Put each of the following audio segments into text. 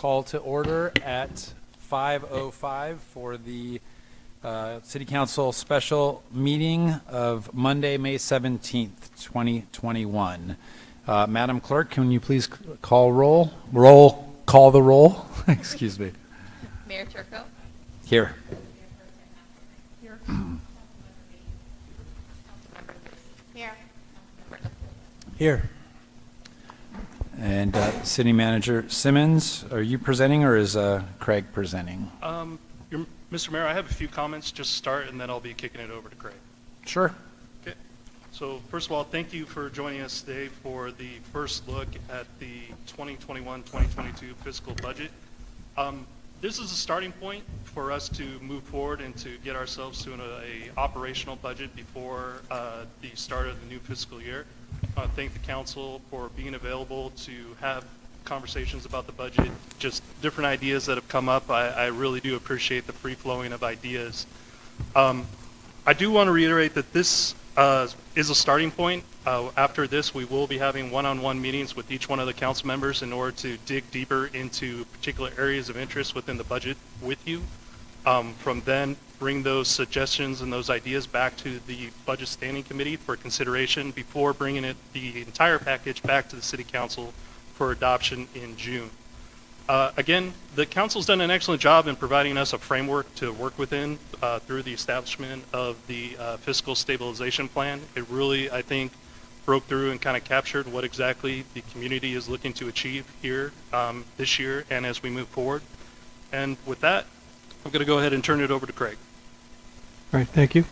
call to order at 5:05 for the City Council special meeting of Monday, May 17th, 2021. Madam Clerk, can you please call the roll? Excuse me. Mayor Turco. Here. Here. Here. Here. And City Manager Simmons, are you presenting or is Craig presenting? Mr. Mayor, I have a few comments just to start, and then I'll be kicking it over to Craig. Sure. Okay. So first of all, thank you for joining us today for the first look at the 2021-2022 fiscal budget. This is a starting point for us to move forward and to get ourselves to a operational budget before the start of the new fiscal year. I thank the council for being available to have conversations about the budget, just different ideas that have come up. I really do appreciate the free flowing of ideas. I do want to reiterate that this is a starting point. After this, we will be having one-on-one meetings with each one of the council members in order to dig deeper into particular areas of interest within the budget with you. From then, bring those suggestions and those ideas back to the Budget Standing Committee for consideration before bringing the entire package back to the City Council for adoption in June. Again, the Council's done an excellent job in providing us a framework to work within through the establishment of the Fiscal Stabilization Plan. It really, I think, broke through and kind of captured what exactly the community is looking to achieve here this year and as we move forward. And with that, I'm going to go ahead and turn it over to Craig. All right, thank you.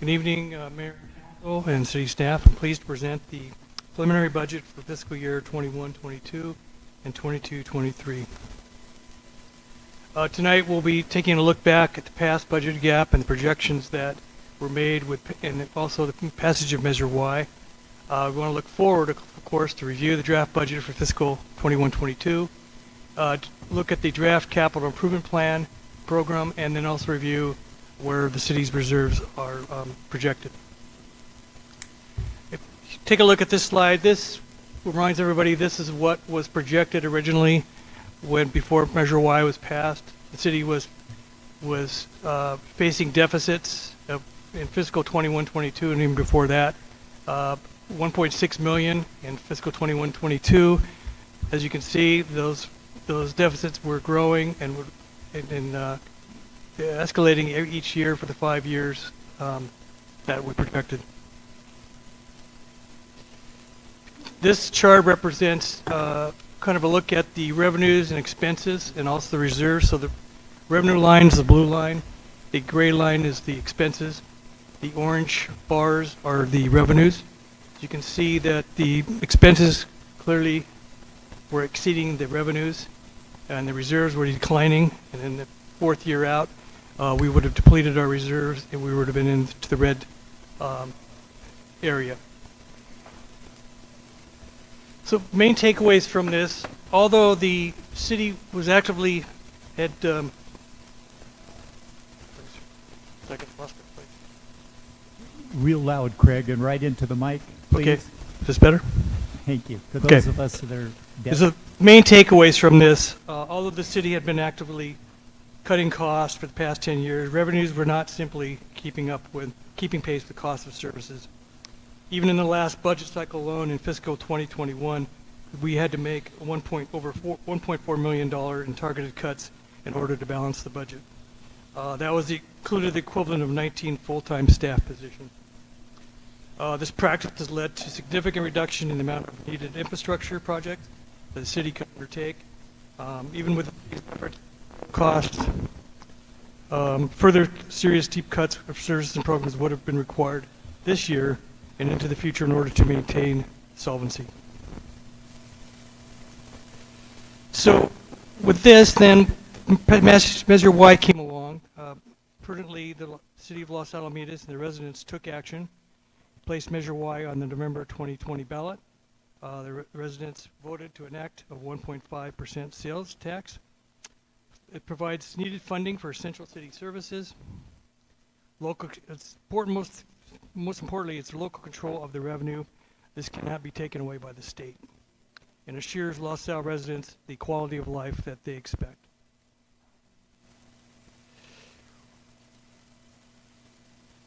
Good evening, Mayor, Council, and City staff. I'm pleased to present the preliminary budget for fiscal year 21-22 and 22-23. Tonight we'll be taking a look back at the past budget gap and the projections that were made and also the passage of Measure Y. We want to look forward, of course, to review the draft budget for fiscal 21-22, look at the draft capital improvement plan program, and then also review where the city's reserves are projected. If you take a look at this slide, this reminds everybody this is what was projected originally before Measure Y was passed. The city was facing deficits in fiscal 21-22 and even before that. 1.6 million in fiscal 21-22. As you can see, those deficits were growing and escalating each year for the 5 years that we projected. This chart represents kind of a look at the revenues and expenses and also the reserves. So the revenue line is the blue line, the gray line is the expenses, the orange bars are the revenues. You can see that the expenses clearly were exceeding the revenues and the reserves were declining, and in the fourth year out we would have depleted our reserves and we would have been into the red area. So main takeaways from this: although the city was actively real loud, Craig, and right into the mic, please. Okay, is this better? Thank you. For those of us that are deaf. So main takeaways from this: although the city had been actively cutting costs for the past 10 years, revenues were not simply keeping pace with cost of services. Even in the last budget cycle alone in fiscal 2021, we had to make over $1.4 million in targeted cuts in order to balance the budget. That included the equivalent of 19 full-time staff positions. This practice has led to significant reduction in the amount of needed infrastructure projects that the city could undertake. Even with these costs, further serious deep cuts of services and programs would have been required this year and into the future in order to maintain solvency. So with this, then, Measure Y came along. Prudently, the City of Los Alamitos and the residents took action, placed Measure Y on the November 2020 ballot. The residents voted to enact a 1.5% sales tax. It provides needed funding for essential city services. It's important most most importantly, it's local control of the revenue. This cannot be taken away by the state, and assures LaSalle residents the quality of life that they expect.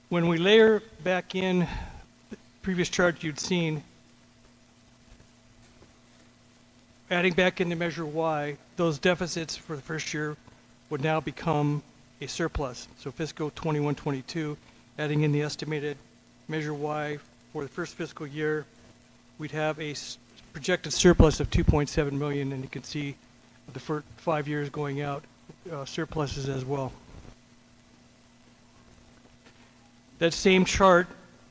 When we layer back in the previous chart you'd seen, adding back in the Measure Y, those deficits for the first year would now become a surplus. So fiscal 21-22, adding in the estimated Measure Y for the first fiscal year, we'd have a projected surplus of 2.7 million, and you can see the first 5 years going out, surpluses as well. That same chart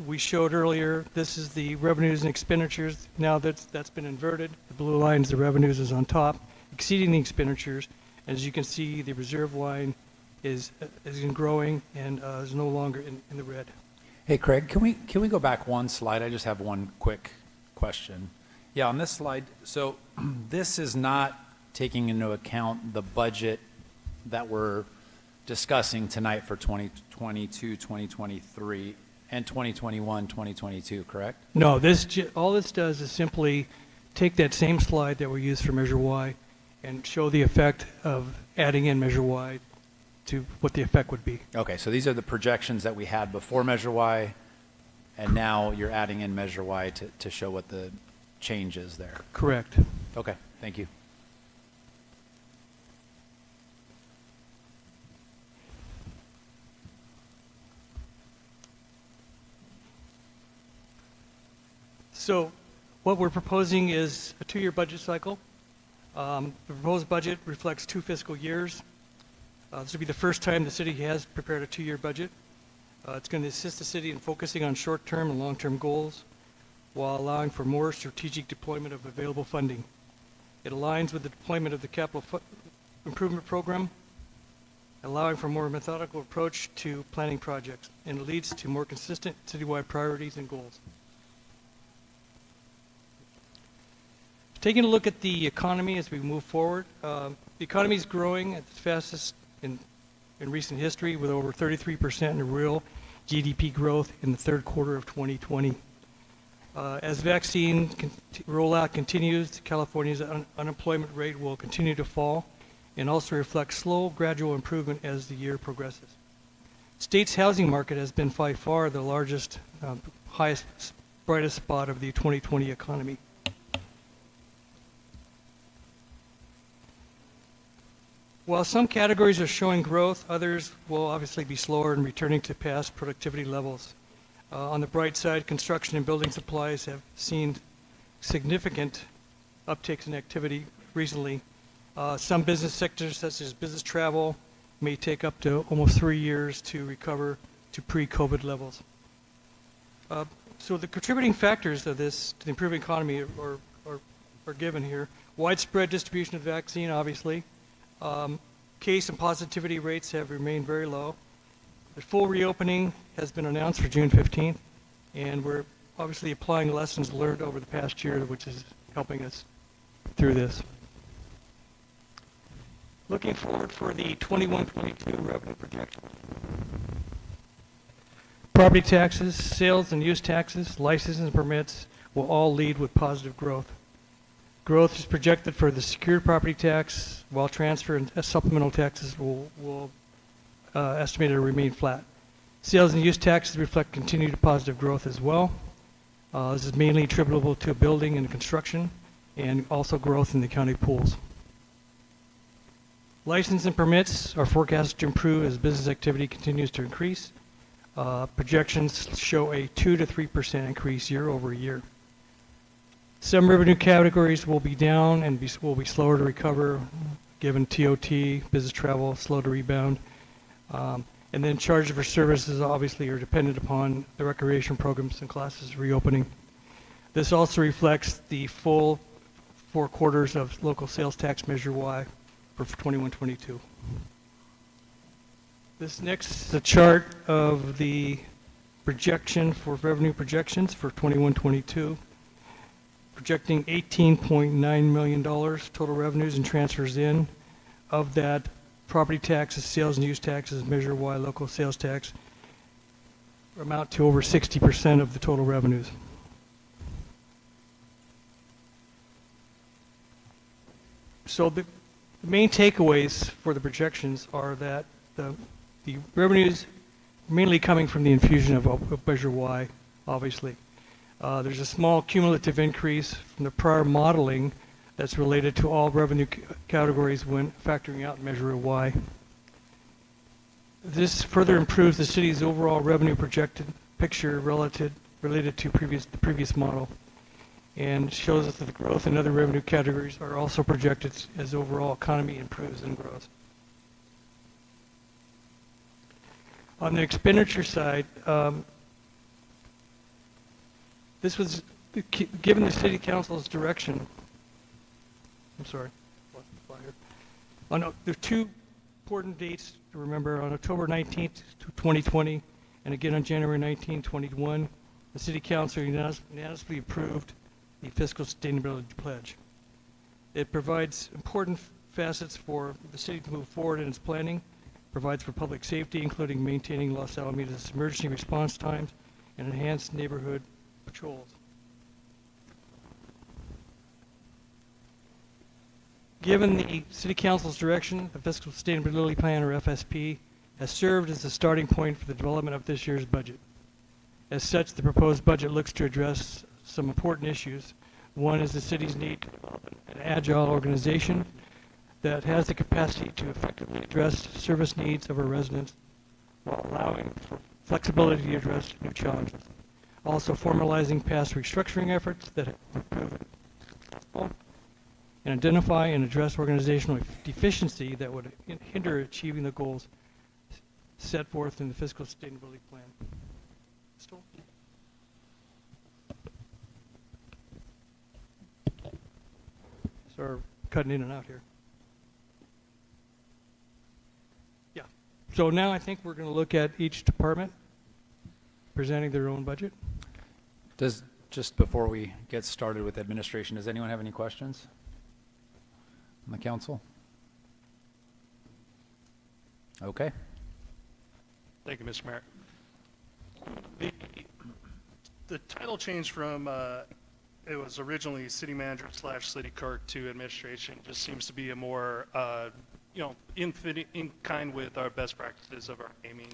we showed earlier, this is the revenues and expenditures. Now that's been inverted. The blue line is the revenues is on top, exceeding the expenditures. As you can see, the reserve line is growing and is no longer in the red. Hey, Craig, can we go back one slide? I just have one quick question. Yeah, on this slide, so this is not taking into account the budget that we're discussing tonight for 2022, 2023, and 2021, 2022, correct? No, all this does is simply take that same slide that we used for Measure Y and show the effect of adding in Measure Y to what the effect would be. Okay, so these are the projections that we had before Measure Y, and now you're adding in Measure Y to show what the change is there. Correct. Okay, thank you. So what we're proposing is a 2-year budget cycle. The proposed budget reflects 2 fiscal years. This will be the first time the city has prepared a 2-year budget. It's going to assist the city in focusing on short-term and long-term goals while allowing for more strategic deployment of available funding. It aligns with the deployment of the capital improvement program, allowing for a more methodical approach to planning projects, and it leads to more consistent citywide priorities and goals. Taking a look at the economy as we move forward, the economy is growing at the fastest in recent history, with over 33% in real GDP growth in the third quarter of 2020. As vaccine rollout continues, California's unemployment rate will continue to fall and also reflect slow, gradual improvement as the year progresses. State's housing market has been by far the largest, highest, brightest spot of the 2020 economy. While some categories are showing growth, others will obviously be slower in returning to past productivity levels. On the bright side, construction and building supplies have seen significant upticks in activity recently. Some business sectors, such as business travel, may take up to almost 3 years to recover to pre-COVID levels. So the contributing factors of this to the improving economy are given here. Widespread distribution of the vaccine, obviously. Case and positivity rates have remained very low. The full reopening has been announced for June 15th, and we're obviously applying lessons learned over the past year, which is helping us through this. Looking forward for the 21-22 revenue projection. Property taxes, sales and use taxes, licenses and permits will all lead with positive growth. Growth is projected for the secured property tax, while transfer and supplemental taxes will estimated to remain flat. Sales and use taxes reflect continued positive growth as well. This is mainly attributable to building and construction, and also growth in the county pools. License and permits are forecast to improve as business activity continues to increase. Projections show a 2 to 3% increase year over year. Some revenue categories will be down and will be slower to recover, given TOT, business travel, slow to rebound. And then charges for services obviously are dependent upon the recreation programs and classes reopening. This also reflects the full 4 quarters of local sales tax Measure Y for 21-22. This next is a chart of the projection for revenue projections for 21-22. Projecting $18.9 million total revenues and transfers in. Of that, property taxes, sales and use taxes, Measure Y, local sales tax, amount to over 60% of the total revenues. So the main takeaways for the projections are that the revenues mainly coming from the infusion of Measure Y, obviously. There's a small cumulative increase from the prior modeling that's related to all revenue categories when factoring out Measure Y. This further improves the city's overall revenue projected picture related to the previous model, and shows us that the growth in other revenue categories are also projected as overall economy improves and grows. On the expenditure side, this was given the city council's direction. I'm sorry. There are two important dates to remember. On October 19th, 2020, and again on January 19, 2021, the city council unanimously approved the Fiscal Sustainability Pledge. It provides important facets for the city to move forward in its planning, provides for public safety, including maintaining Los Alamitos emergency response times and enhanced neighborhood patrols. Given the City Council's direction, the Fiscal Sustainability Plan, or FSP, has served as the starting point for the development of this year's budget. As such, the proposed budget looks to address some important issues. One is the city's need to develop an agile organization that has the capacity to effectively address service needs of our residents while allowing for flexibility to address new challenges. Also formalizing past restructuring efforts that have been proven successful, and identify and address organizational deficiency that would hinder achieving the goals set forth in the Fiscal Sustainability Plan. Sorry, cutting in and out here. Yeah. So now I think we're going to look at each department presenting their own budget. Just before we get started with administration, does anyone have any questions on the council? Okay. Thank you, Mr. Mayor. The title change from it was originally city manager / city clerk to administration just seems to be a more in kind with our best practices of our naming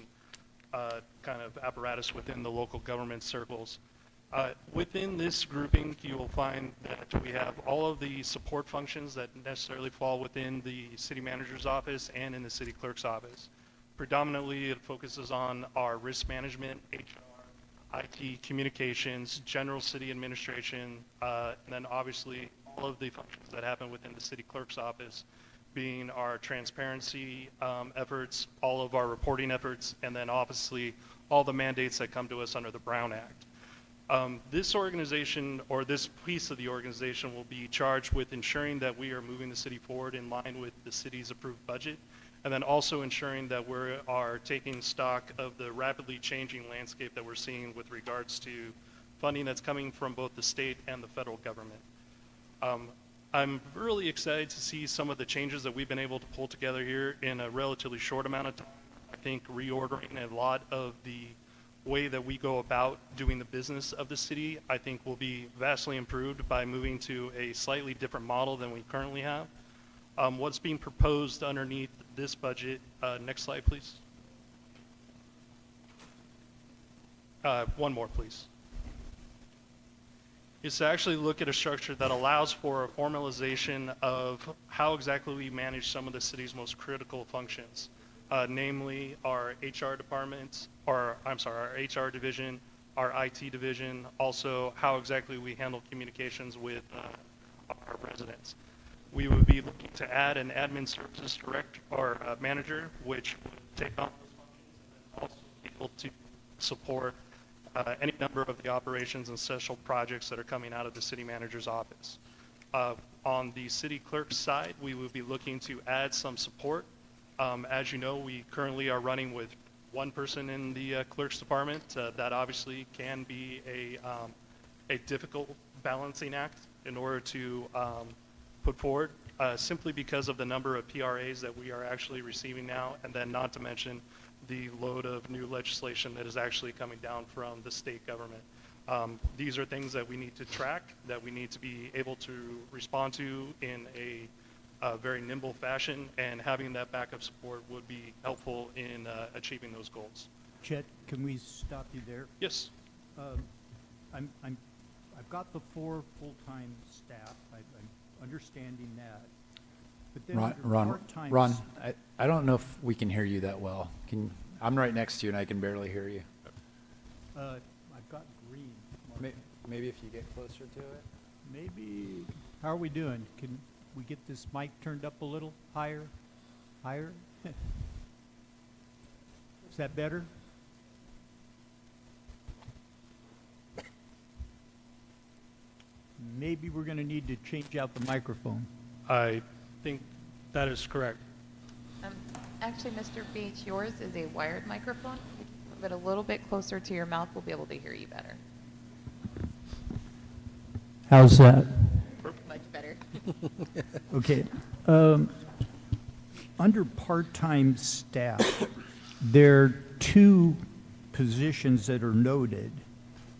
kind of apparatus within the local government circles. Within this grouping, you will find that we have all of the support functions that necessarily fall within the city manager's office and in the city clerk's office. Predominantly, it focuses on our risk management, HR, IT, communications, general city administration, and then obviously all of the functions that happen within the city clerk's office, being our transparency efforts, all of our reporting efforts, and then obviously all the mandates that come to us under the Brown Act. This organization, or this piece of the organization, will be charged with ensuring that we are moving the city forward in line with the city's approved budget, and then also ensuring that we are taking stock of the rapidly changing landscape that we're seeing with regards to funding that's coming from both the state and the federal government. I'm really excited to see some of the changes that we've been able to pull together here in a relatively short amount of time. I think reordering a lot of the way that we go about doing the business of the city, I think, will be vastly improved by moving to a slightly different model than we currently have. What's being proposed underneath this budget, next slide, please. One more, please. Is to actually look at a structure that allows for a formalization of how exactly we manage some of the city's most critical functions, namely our HR departments, or I'm sorry, our HR division, our IT division, also how exactly we handle communications with our residents. We would be looking to add an admin services director or manager, which would take on those functions and also be able to support any number of the operations and special projects that are coming out of the city manager's office. On the city clerk's side, we would be looking to add some support. As you know, we currently are running with one person in the clerk's department. That obviously can be a difficult balancing act in order to put forward, simply because of the number of PRAs that we are actually receiving now, and then not to mention the load of new legislation that is actually coming down from the state government. These are things that we need to track, that we need to be able to respond to in a very nimble fashion, and having that backup support would be helpful in achieving those goals. Chet, can we stop you there? Yes. I've got the 4 full-time staff. I'm understanding that. But then under part-time Ron, I don't know if we can hear you that well. I'm right next to you and I can barely hear you. I've got green. Maybe if you get closer to it. Maybe, how are we doing? Can we get this mic turned up a little higher? Higher? Is that better? Maybe we're going to need to change out the microphone. I think that is correct. Actually, Mr. Beach, yours is a wired microphone. If you move it a little bit closer to your mouth, we'll be able to hear you better. How's that? Much better. Okay. Under part-time staff, there are 2 positions that are noted,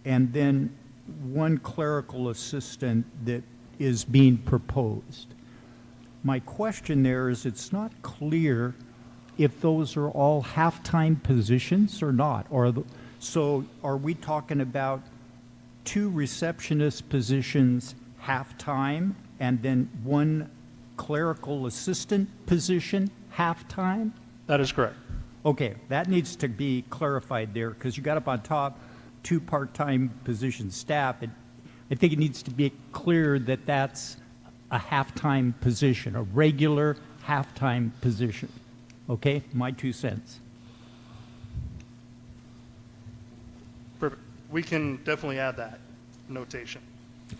and then 1 clerical assistant that is being proposed. My question there is, it's not clear if those are all half-time positions or not. So are we talking about 2 receptionist positions half-time and then 1 clerical assistant position half-time? That is correct. Okay, that needs to be clarified there, because you got up on top 2 part-time position staff. I think it needs to be clear that that's a half-time position, a regular half-time position. Okay, my 2 cents. Perfect. We can definitely add that notation.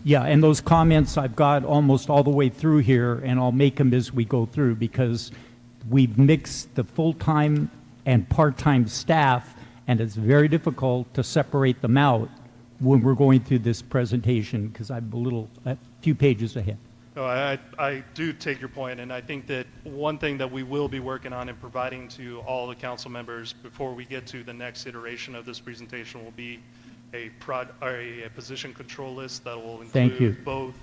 Yeah, and those comments I've got almost all the way through here, and I'll make them as we go through, because we've mixed the full-time and part-time staff, and it's very difficult to separate them out when we're going through this presentation, because I'm a few pages ahead. No, I do take your point, and I think that one thing that we will be working on and providing to all the council members before we get to the next iteration of this presentation will be a position control list that will Thank you. include both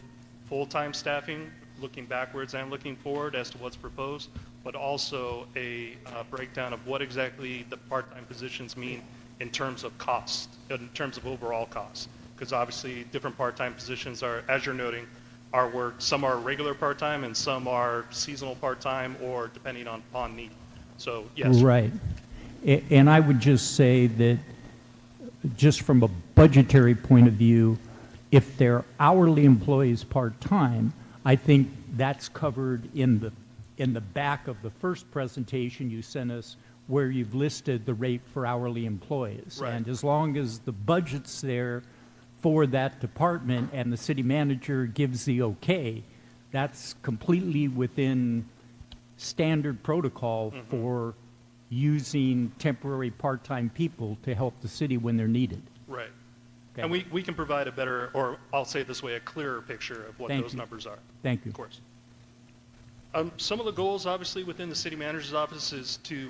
full-time staffing, looking backwards and looking forward as to what's proposed, but also a breakdown of what exactly the part-time positions mean in terms of cost, in terms of overall cost. Because obviously different part-time positions are, as you're noting, are work, some are regular part-time and some are seasonal part-time or depending upon need. So yes. Right. And I would just say that just from a budgetary point of view, if they're hourly employees part-time, I think that's covered in the back of the first presentation you sent us, where you've listed the rate for hourly employees. Right. And as long as the budget's there for that department and the city manager gives the okay, that's completely within standard protocol for using temporary part-time people to help the city when they're needed. Right. Okay. And we can provide a better, or I'll say it this way, a clearer picture of what Thank those you. numbers are. Thank you. Of course. Some of the goals, obviously, within the city manager's office is to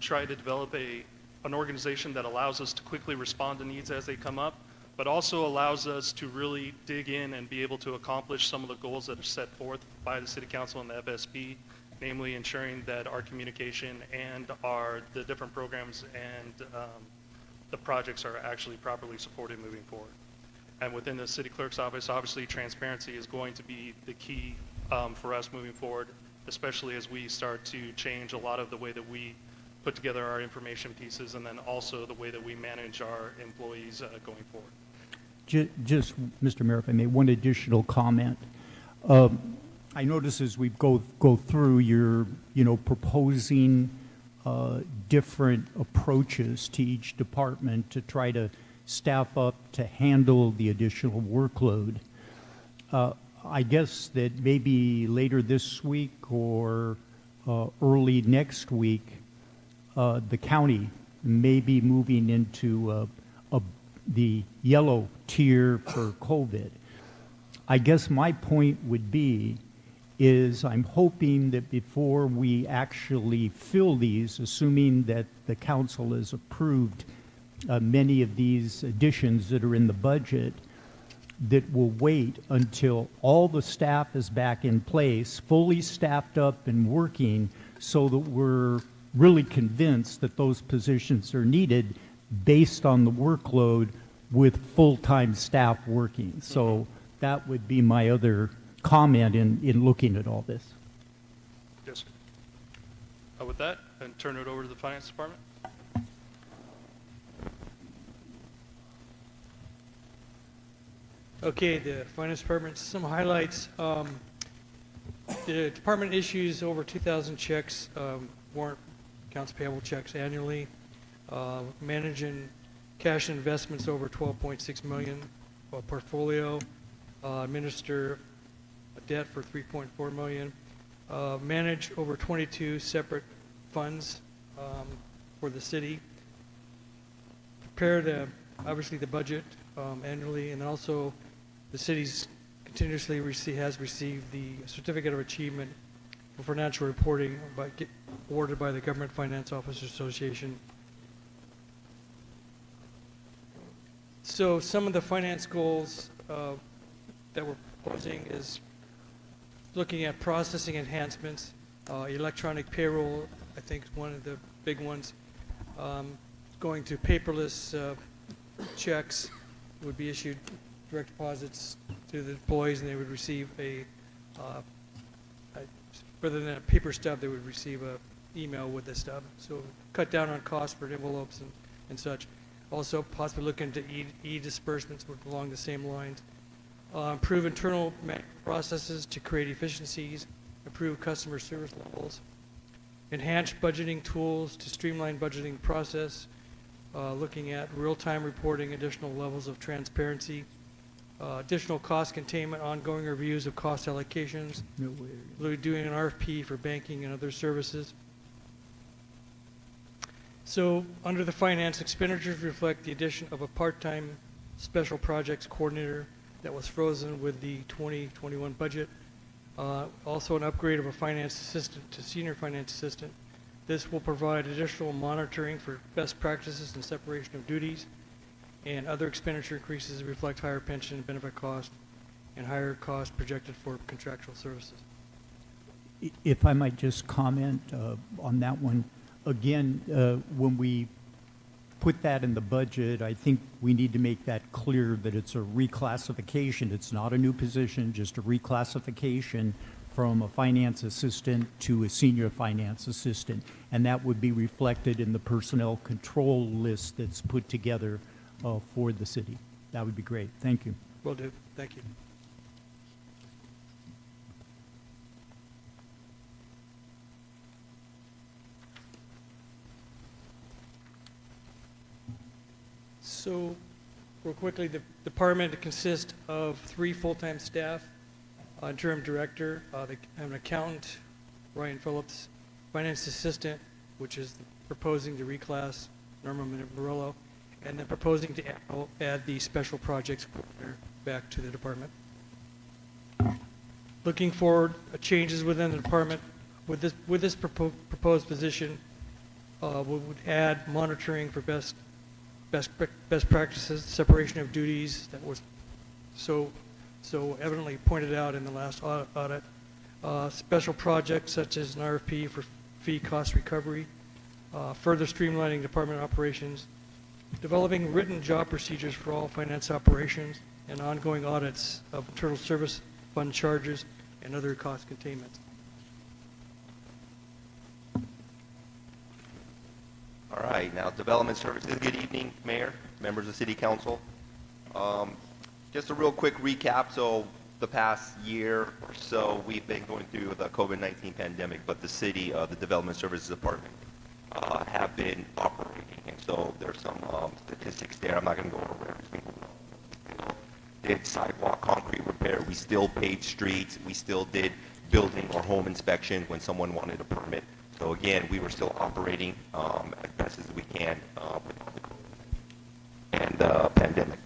try to develop an organization that allows us to quickly respond to needs as they come up, but also allows us to really dig in and be able to accomplish some of the goals that are set forth by the city council and the FSP, namely ensuring that our communication and the different programs and the projects are actually properly supported moving forward. And within the city clerk's office, obviously transparency is going to be the key for us moving forward, especially as we start to change a lot of the way that we put together our information pieces, and then also the way that we manage our employees going forward. Just, Mr. Mayor, if I may, one additional comment. I notice as we go through, you're, proposing different approaches to each department to try to staff up to handle the additional workload. I guess that maybe later this week or early next week, the county may be moving into the yellow tier for COVID. I guess my point would be, is I'm hoping that before we actually fill these, assuming that the council has approved many of these additions that are in the budget, that we'll wait until all the staff is back in place, fully staffed up and working, so that we're really convinced that those positions are needed based on the workload with full-time staff working. So that would be my other comment in looking at all this. Yes, sir. With that, and turn it over to the Finance Department. Okay, the Finance Department, some highlights. The department issues over 2,000 checks, warrant accounts payable checks annually, managing cash and investments over 12.6 million portfolio, administer a debt for 3.4 million, manage over 22 separate funds for the city, prepare obviously the budget annually, and also the city's continuously has received the Certificate of Achievement for Financial Reporting awarded by the Government Finance Officers Association. So some of the finance goals that we're proposing is looking at processing enhancements, electronic payroll, I think is one of the big ones, going to paperless checks would be issued direct deposits to the employees, and they would receive rather than a paper stub, they would receive a email with the stub. So cut down on costs for envelopes and such. Also possibly look into e-disbursements along the same lines. Improve internal processes to create efficiencies, improve customer service levels, enhance budgeting tools to streamline budgeting process, looking at real-time reporting, additional levels of transparency, additional cost containment, ongoing reviews of cost allocations, doing an RFP for banking and other services. So under the finance, expenditures reflect the addition of a part-time special projects coordinator that was frozen with the 2021 budget. Also an upgrade of a finance assistant to senior finance assistant. This will provide additional monitoring for best practices and separation of duties, and other expenditure increases reflect higher pension and benefit costs and higher costs projected for contractual services. If I might just comment on that one. Again, when we put that in the budget, I think we need to make that clear that it's a reclassification. It's not a new position, just a reclassification from a finance assistant to a senior finance assistant. And that would be reflected in the personnel control list that's put together for the city. That would be great. Thank you. Will do. Thank you. So, real quickly, the department consists of 3 full-time staff, interim director, an accountant, Ryan Phillips, finance assistant, which is proposing to reclass Norma Murillo, and then proposing to add the special projects coordinator back to the department. Looking forward, changes within the department with this proposed position, we would add monitoring for best practices, separation of duties that was so evidently pointed out in the last audit. Special projects such as an RFP for fee cost recovery, further streamlining department operations, developing written job procedures for all finance operations, and ongoing audits of internal service fund charges and other cost containment. All right, now Development Services. Good evening, Mayor, members of City Council. Just a real quick recap. So the past year or so, we've been going through the COVID-19 pandemic, but the city, the Development Services Department, have been operating. And so there's some statistics there. I'm not going to go over every single one. Did sidewalk concrete repair. We still paved streets. We still did building or home inspection when someone wanted a permit. So again, we were still operating as best as we can with the COVID and the pandemic.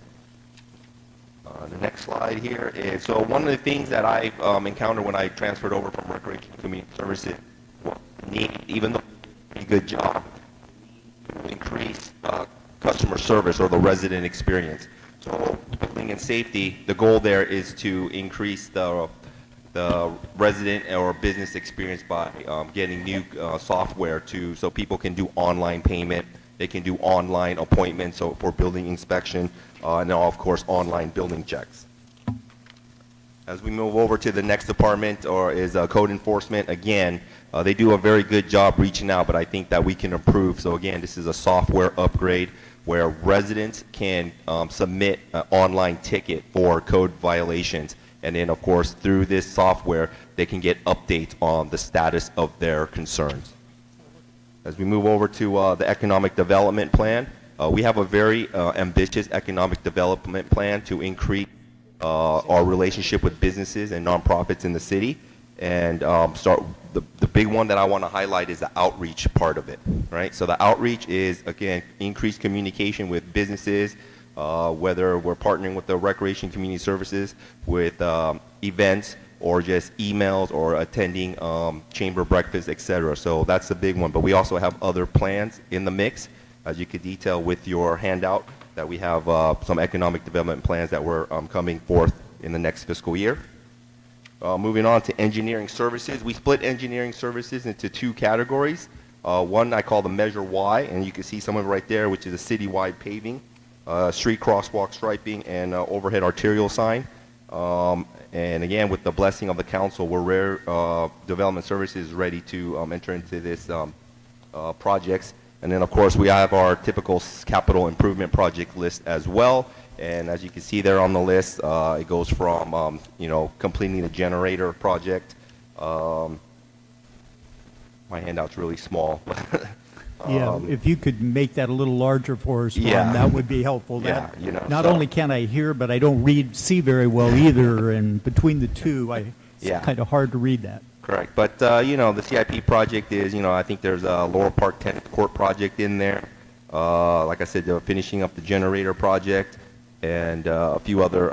The next slide here is, so one of the things that I encountered when I transferred over from Recreation and Community Services was the need, even though we did a good job, to increase customer service or the resident experience. So building and safety, the goal there is to increase the resident or business experience by getting new software so people can do online payment, they can do online appointments so for building inspection, and now of course online building checks. As we move over to the next department, or is code enforcement, again, they do a very good job reaching out, but I think that we can improve. So again, this is a software upgrade where residents can submit an online ticket for code violations. And then, of course, through this software, they can get updates on the status of their concerns. As we move over to the economic development plan, we have a very ambitious economic development plan to increase our relationship with businesses and nonprofits in the city. And the big one that I want to highlight is the outreach part of it, right? So the outreach is, again, increased communication with businesses, whether we're partnering with the Recreation Community Services, with events, or just emails, or attending chamber breakfasts, etc. So that's the big one. But we also have other plans in the mix, as you could detail with your handout, that we have some economic development plans that we're coming forth in the next fiscal year. Moving on to engineering services, we split engineering services into two categories. One I call the Measure Y, and you can see some of it right there, which is a citywide paving, street crosswalk striping, and overhead arterial sign. And again, with the blessing of the council, we're development services ready to enter into this projects. And then, of course, we have our typical capital improvement project list as well. And as you can see there on the list, it goes from, completing the generator project. My handout's really small. Yeah, if you could make that a little larger for us, Ron, Yeah. that would be helpful. Yeah, Not so- only can I hear, but I don't see very well either, and between the two, Yeah. it's kind of hard to read that. Correct. But, the CIP project is, I think there's a Laurel Park Tennis Court project in there. Like I said, they're finishing up the generator project and a few other,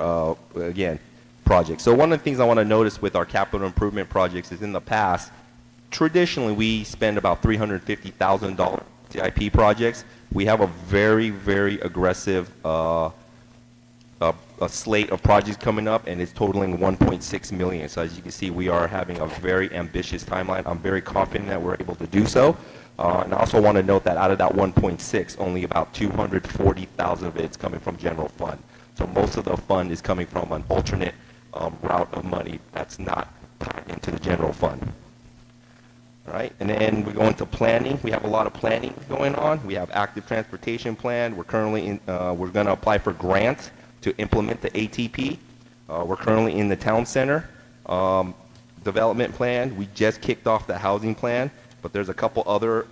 again, projects. So one of the things I want to notice with our capital improvement projects is in the past, traditionally we spend about $350,000 CIP projects. We have a very, very aggressive a slate of projects coming up, and it's totaling $1.6 million. So as you can see, we are having a very ambitious timeline. I'm very confident that we're able to do so. And I also want to note that out of that 1.6, only about 240,000 of it is coming from general fund. So most of the fund is coming from an alternate route of money that's not tied into the general fund. All right, and then we go into planning. We have a lot of planning going on. We have active transportation plan. We're currently we're going to apply for grants to implement the ATP. We're currently in the town center development plan. We just kicked off the housing plan, but there's a couple other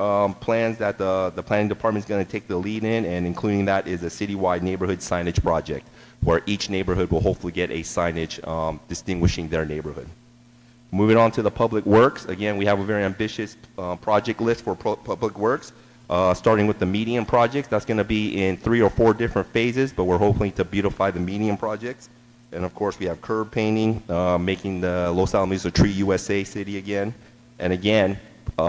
plans that the planning department is going to take the lead in, and including that is a citywide neighborhood signage project, where each neighborhood will hopefully get a signage distinguishing their neighborhood. Moving on to the public works, again, we have a very ambitious project list for public works, starting with the median projects. That's going to be in 3 or 4 different phases, but we're hoping to beautify the median projects. And of course, we have curb painting, making the Los Alamitos a Tree USA city again. And again,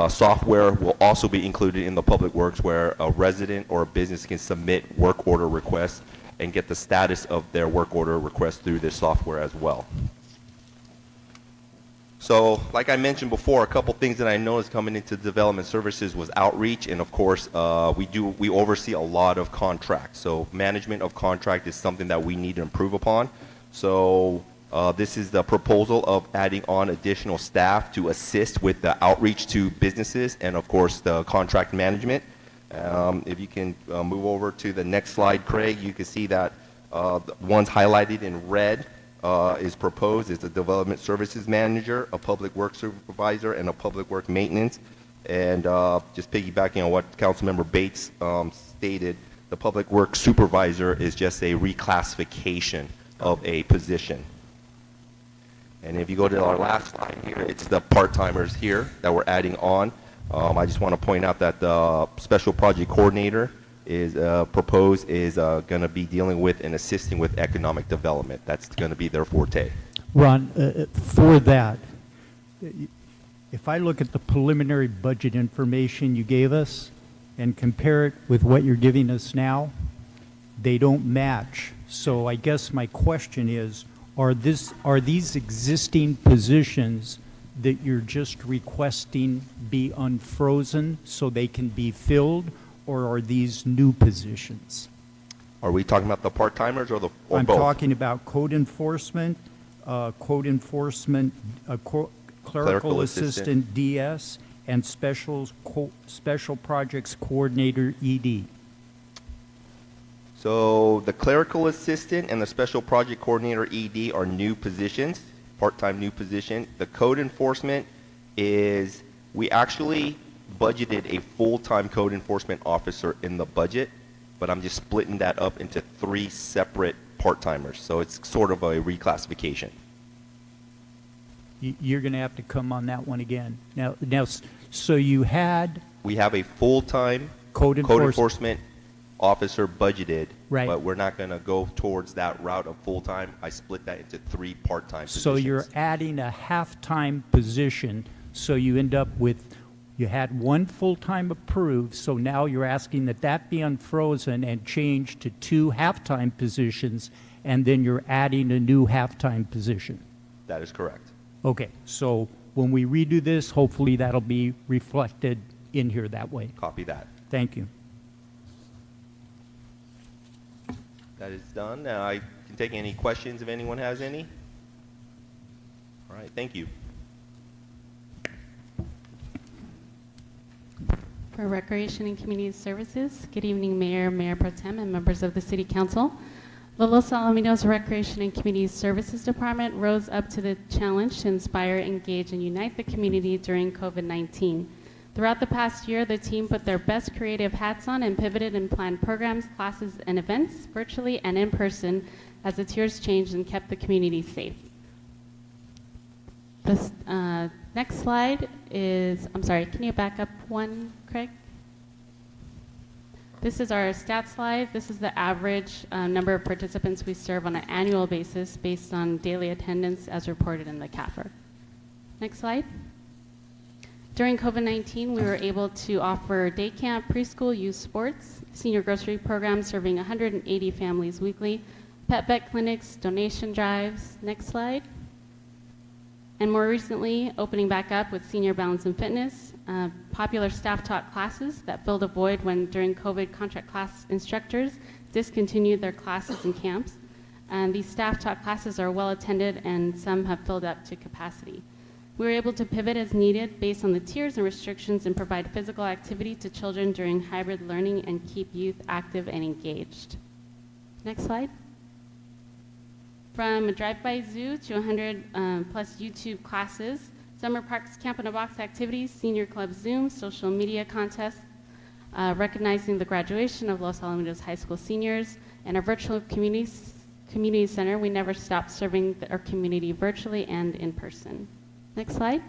software will also be included in the public works, where a resident or a business can submit work order requests and get the status of their work order request through this software as well. So, like I mentioned before, a couple things that I noticed coming into development services was outreach, and of course, we oversee a lot of contracts. So, management of contract is something that we need to improve upon. So, this is the proposal of adding on additional staff to assist with the outreach to businesses, and of course, the contract management. If you can move over to the next slide, Craig, you can see that the ones highlighted in red is proposed is a development services manager, a public works supervisor, and a public work maintenance. And just piggybacking on what Councilmember Bates stated, the public works supervisor is just a reclassification of a position. And if you go to our last slide here, it's the part-timers here that we're adding on. I just want to point out that the special project coordinator is proposed is going to be dealing with and assisting with economic development. That's going to be their forte. Ron, for that, if I look at the preliminary budget information you gave us and compare it with what you're giving us now, they don't match. So I guess my question is, are these existing positions that you're just requesting be unfrozen so they can be filled, or are these new positions? Are we talking about the part-timers or I'm both? talking about code enforcement, clerical assistant DS, and special projects coordinator ED. So the clerical assistant and the special project coordinator ED are new positions, part-time new position. The code enforcement is, we actually budgeted a full-time code enforcement officer in the budget, but I'm just splitting that up into 3 separate part-timers. So it's sort of a reclassification. You're going to have to come on that one again. Now, so you had We have a full-time code enforcement officer budgeted, Right. but we're not going to go towards that route of full-time. I split that into 3 part-time positions. So you're adding a half-time position, so you end up with, you had 1 full-time approved, so now you're asking that be unfrozen and changed to 2 half-time positions, and then you're adding a new half-time position. That is correct. Okay, so when we redo this, hopefully that'll be reflected in here that way. Copy that. Thank you. That is done. Now I can take any questions if anyone has any. All right, thank you. For Recreation and Community Services, good evening, Mayor, Mayor Pro Tem, and members of the City Council. The Los Alamitos Recreation and Community Services Department rose up to the challenge to inspire, engage, and unite the community during COVID-19. Throughout the past year, the team put their best creative hats on and pivoted and planned programs, classes, and events, virtually and in person, as the tiers changed and kept the community safe. This next slide is, I'm sorry, can you back up one, Craig? This is our stats slide. This is the average number of participants we serve on an annual basis based on daily attendance as reported in the CAFR. Next slide. During COVID-19, we were able to offer day camp, preschool, youth sports, senior grocery programs serving 180 families weekly, pet vet clinics, donation drives. Next slide. And more recently, opening back up with Senior Balance and Fitness, popular staff-taught classes that filled a void when during COVID contract class instructors discontinued their classes and camps. And these staff-taught classes are well attended and some have filled up to capacity. We were able to pivot as needed based on the tiers and restrictions and provide physical activity to children during hybrid learning and keep youth active and engaged. Next slide. From a drive-by zoo to 100 plus YouTube classes, summer parks, camp in a box activities, senior club Zoom, social media contests, recognizing the graduation of Los Alamitos High School seniors, and our virtual community center, we never stopped serving our community virtually and in person. Next slide.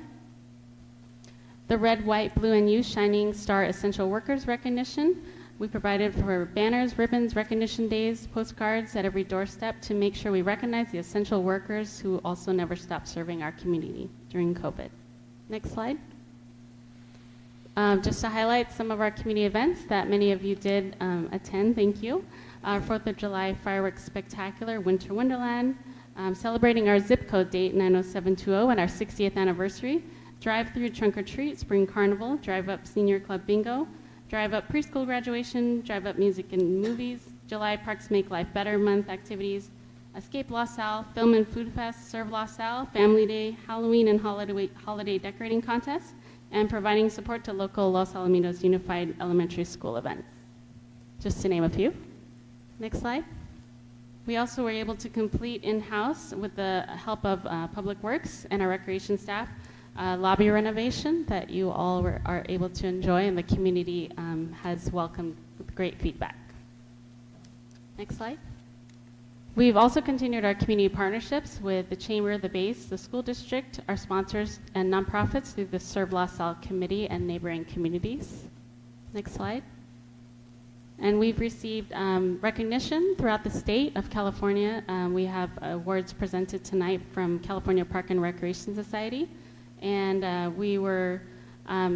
The red, white, blue, and U Shining Star Essential Workers recognition. We provided for banners, ribbons, recognition days, postcards at every doorstep to make sure we recognize the essential workers who also never stopped serving our community during COVID. Next slide. Just to highlight some of our community events that many of you did attend, thank you. Our 4th of July Fireworks Spectacular, Winter Wonderland, celebrating our zip code date 90720 and our 60th anniversary, drive-through trunk or treat, spring carnival, drive-up senior club bingo, drive-up preschool graduation, drive-up music and movies, July Parks Make Life Better month activities, Escape La Salle, Film and Food Fest, Serve La Salle, Family Day, Halloween and holiday decorating contest, and providing support to local Los Alamitos Unified Elementary School events. Just to name a few. Next slide. We also were able to complete in-house with the help of Public Works and our recreation staff lobby renovation that you all are able to enjoy and the community has welcomed with great feedback. Next slide. We've also continued our community partnerships with the Chamber, the Base, the school district, our sponsors and nonprofits through the Serve La Salle Committee and neighboring communities. Next slide. And we've received recognition throughout the state of California. We have awards presented tonight from California Park and Recreation Society. And we were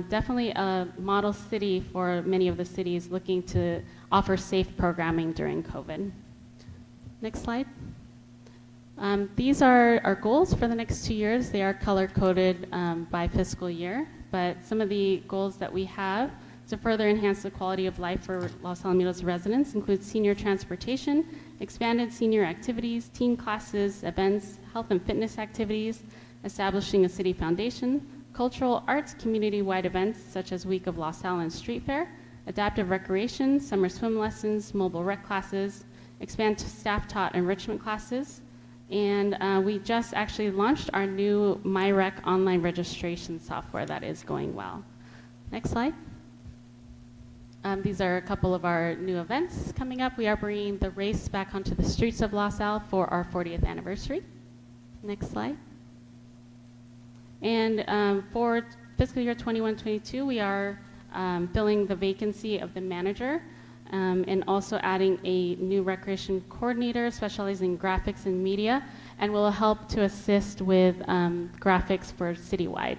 definitely a model city for many of the cities looking to offer safe programming during COVID. Next slide. These are our goals for the next 2 years. They are color-coded by fiscal year, but some of the goals that we have to further enhance the quality of life for Los Alamitos residents include senior transportation, expanded senior activities, teen classes, events, health and fitness activities, establishing a city foundation, cultural arts community-wide events such as Week of Los Al and Street Fair, adaptive recreation, summer swim lessons, mobile rec classes, expand staff-taught enrichment classes, and we just actually launched our new MyRec online registration software that is going well. Next slide. These are a couple of our new events coming up. We are bringing the race back onto the streets of Los Al for our 40th anniversary. Next slide. And for fiscal year 21-22, we are filling the vacancy of the manager and also adding a new recreation coordinator specializing in graphics and media, and will help to assist with graphics for citywide.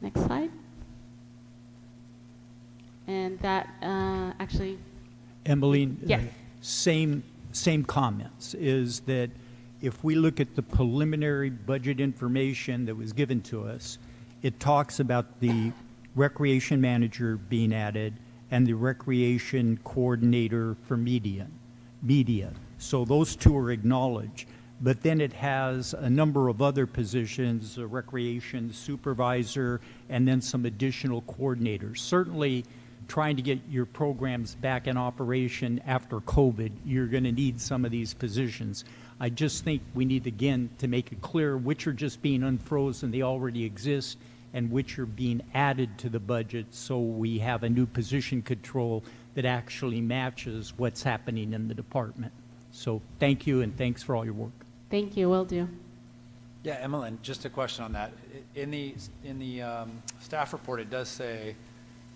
Next slide. And that actually, Emmeline? Yes. Same comments, is that if we look at the preliminary budget information that was given to us, it talks about the recreation manager being added and the recreation coordinator for media. So those two are acknowledged. But then it has a number of other positions, a recreation supervisor, and then some additional coordinators. Certainly, trying to get your programs back in operation after COVID, you're going to need some of these positions. I just think we need, again, to make it clear which are just being unfrozen, they already exist, and which are being added to the budget, so we have a new position control that actually matches what's happening in the department. So thank you, and thanks for all your work. thank you, will do. Yeah, Emmeline, just a question on that. In the staff report, it does say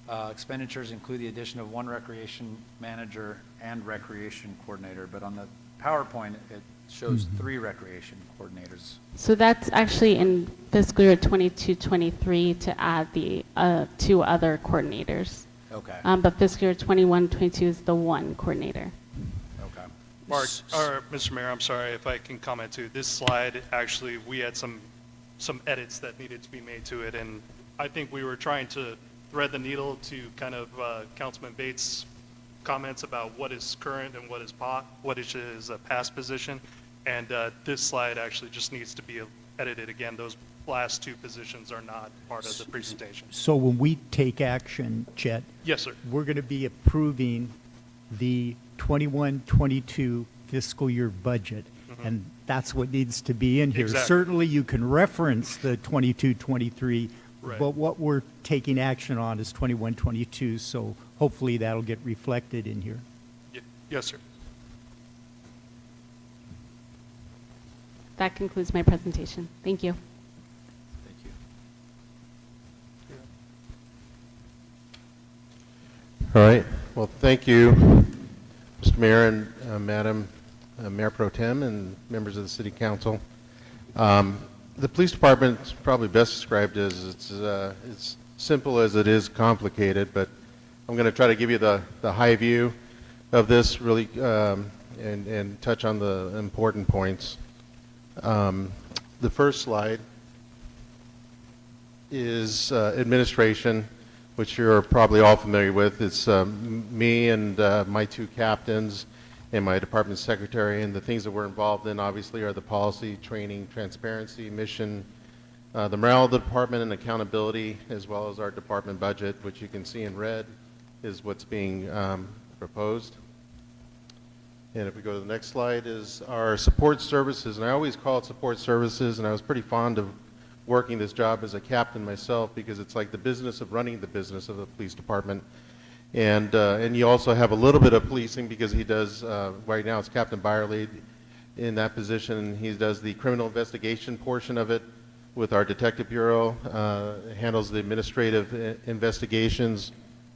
expenditures include the addition of one recreation manager and recreation coordinator, but on the PowerPoint, it shows 3 recreation coordinators. So that's actually in fiscal year 22-23 to add the 2 other coordinators. Okay. But fiscal year 21-22 is the 1 coordinator. Okay. Mark, or Mr. Mayor, I'm sorry if I can comment too. This slide, actually, we had some edits that needed to be made to it, and I think we were trying to thread the needle to kind of Councilman Bates' comments about what is current and what is a past position, and this slide actually just needs to be edited again. Those last 2 positions are not part of the presentation. So when we take action, Chet, Yes, sir. we're going to be approving the 21-22 fiscal year budget, and that's what needs to be in here. Exactly. Certainly, you can reference the 22-23, Right. but what we're taking action on is 21-22, so hopefully that'll get reflected in here. Yes, sir. That concludes my presentation. Thank you. Thank you. All right. Well, thank you, Mr. Mayor and Madam Mayor Pro Tem and members of the City Council. The police department is probably best described as it's simple as it is complicated, but I'm going to try to give you the high view of this really and touch on the important points. The first slide is administration, which you're probably all familiar with. It's me and my 2 captains and my department secretary, and the things that we're involved in obviously are the policy, training, transparency, mission, the morale of the department, and accountability, as well as our department budget, which you can see in red is what's being proposed. And if we go to the next slide, is our support services, and I always call it support services, and I was pretty fond of working this job as a captain myself because it's like the business of running the business of the police department. And you also have a little bit of policing because he does, right now it's Captain Byerly in that position. He does the criminal investigation portion of it with our detective bureau, handles the administrative investigations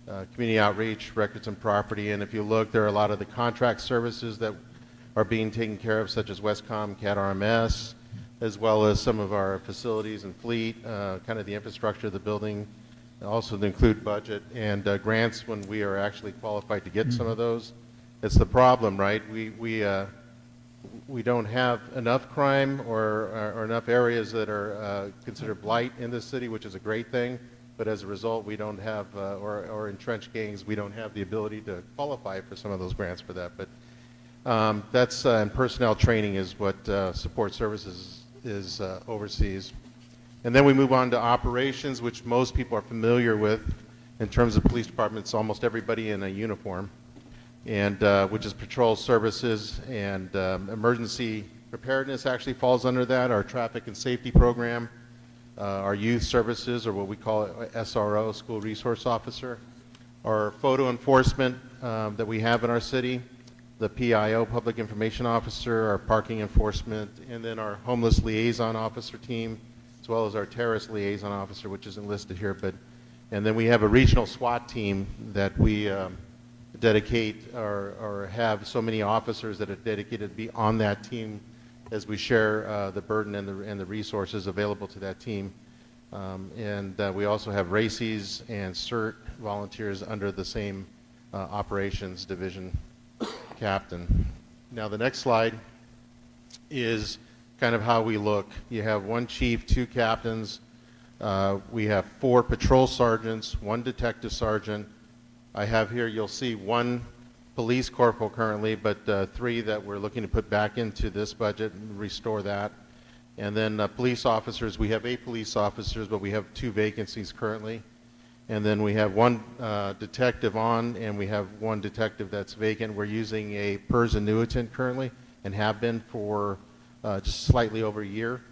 community outreach, records and property, and if you look, there are a lot of the contract services that are being taken care of, such as Westcom, CAT RMS, as well as some of our facilities and fleet, kind of the infrastructure of the building, also to include budget and grants when we are actually qualified to get some of those. It's the problem, right? We don't have enough crime or enough areas that are considered blight in this city, which is a great thing. But as a result, we don't have, or entrenched gangs, we don't have the ability to qualify for some of those grants for that. But that's, and personnel training is what support services is oversees. And then we move on to operations, which most people are familiar with in terms of police departments, almost everybody in a uniform, and which is patrol services, and emergency preparedness actually falls under that, our traffic and safety program, our youth services, or what we call SRO, school resource officer, our photo enforcement that we have in our city, the PIO, public information officer, our parking enforcement, and then our homeless liaison officer team, as well as our terrorist liaison officer, which isn't listed here, and then we have a regional SWAT team that we dedicate or have so many officers that are dedicated to be on that team as we share the burden and the resources available to that team. We also have RACES and CERT volunteers under the same operations division captain. Now the next slide is kind of how we look. You have one chief, two captains. We have 4 patrol sergeants, 1 detective sergeant. I have here, you'll see 1 police corporal currently, but 3 that we're looking to put back into this budget and restore that. And then police officers, we have 8 police officers, but we have 2 vacancies currently. And then we have 1 detective on, and we have 1 detective that's vacant. We're using a PERS annuitant currently, and have been for just slightly over a year.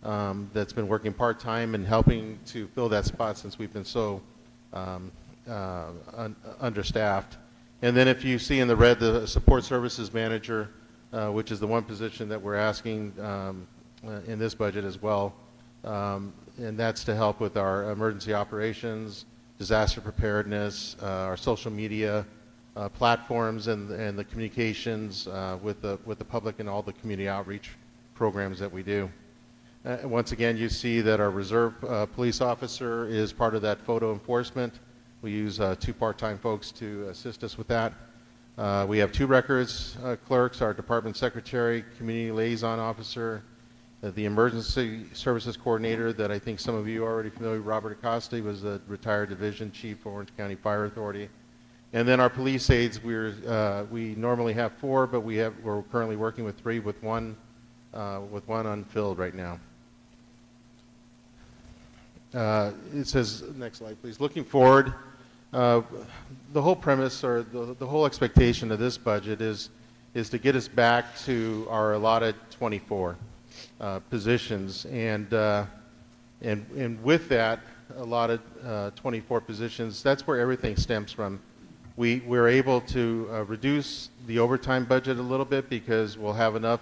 That's been working part-time and helping to fill that spot since we've been so understaffed. And then if you see in the red, the support services manager, which is the 1 position that we're asking in this budget as well. And that's to help with our emergency operations, disaster preparedness, our social media platforms, and the communications with the public and all the community outreach programs that we do. Once again, you see that our reserve police officer is part of that photo enforcement. We use 2 part-time folks to assist us with that. We have 2 records clerks, our department secretary, community liaison officer, the emergency services coordinator that I think some of you are already familiar with, Robert Acosta. He was the retired division chief for Orange County Fire Authority. And then our police aides, we normally have 4, but we're currently working with 3 with one unfilled right now. It says, next slide please, looking forward, the whole premise or the whole expectation of this budget is to get us back to our allotted 24 positions, and with that allotted 24 positions, that's where everything stems from. We're able to reduce the overtime budget a little bit because we'll have enough,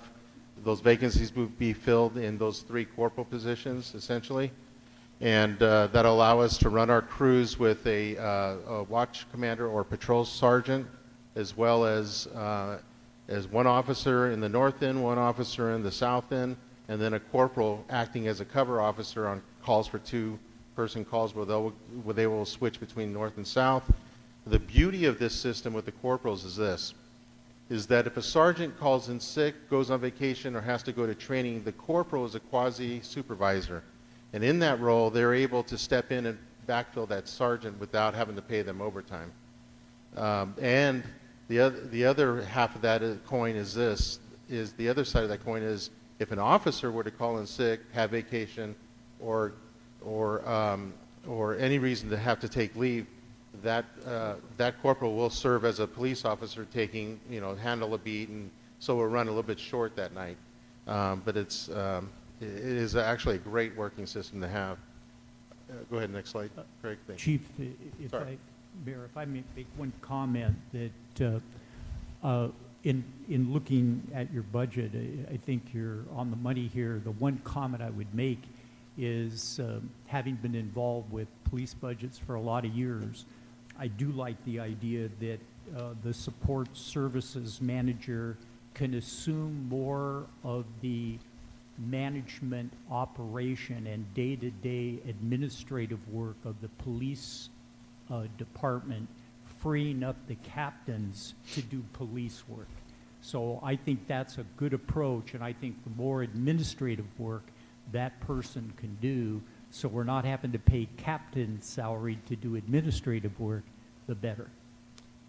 those vacancies will be filled in those 3 corporal positions essentially. And that'll allow us to run our crews with a watch commander or patrol sergeant, as well as 1 officer in the north end, 1 officer in the south end, and then a corporal acting as a cover officer on calls for 2-person calls where they will switch between north and south. The beauty of this system with the corporals is this, is that if a sergeant calls in sick, goes on vacation, or has to go to training, the corporal is a quasi-supervisor. And in that role, they're able to step in and backfill that sergeant without having to pay them overtime. And the other half of that coin is this, is the other side of that coin is if an officer were to call in sick, have vacation, or any reason to have to take leave, that corporal will serve as a police officer taking, handle a beat, and so we'll run a little bit short that night. But it is actually a great working system to have. Go ahead, next slide, Craig. Thank you. Chief, Sorry. Mayor, if I may make one comment that in looking at your budget, I think you're on the money here. The one comment I would make is having been involved with police budgets for a lot of years, I do like the idea that the support services manager can assume more of the management operation and day-to-day administrative work of the police department, freeing up the captains to do police work. So I think that's a good approach, and I think the more administrative work that person can do, so we're not having to pay captains salary to do administrative work, the better.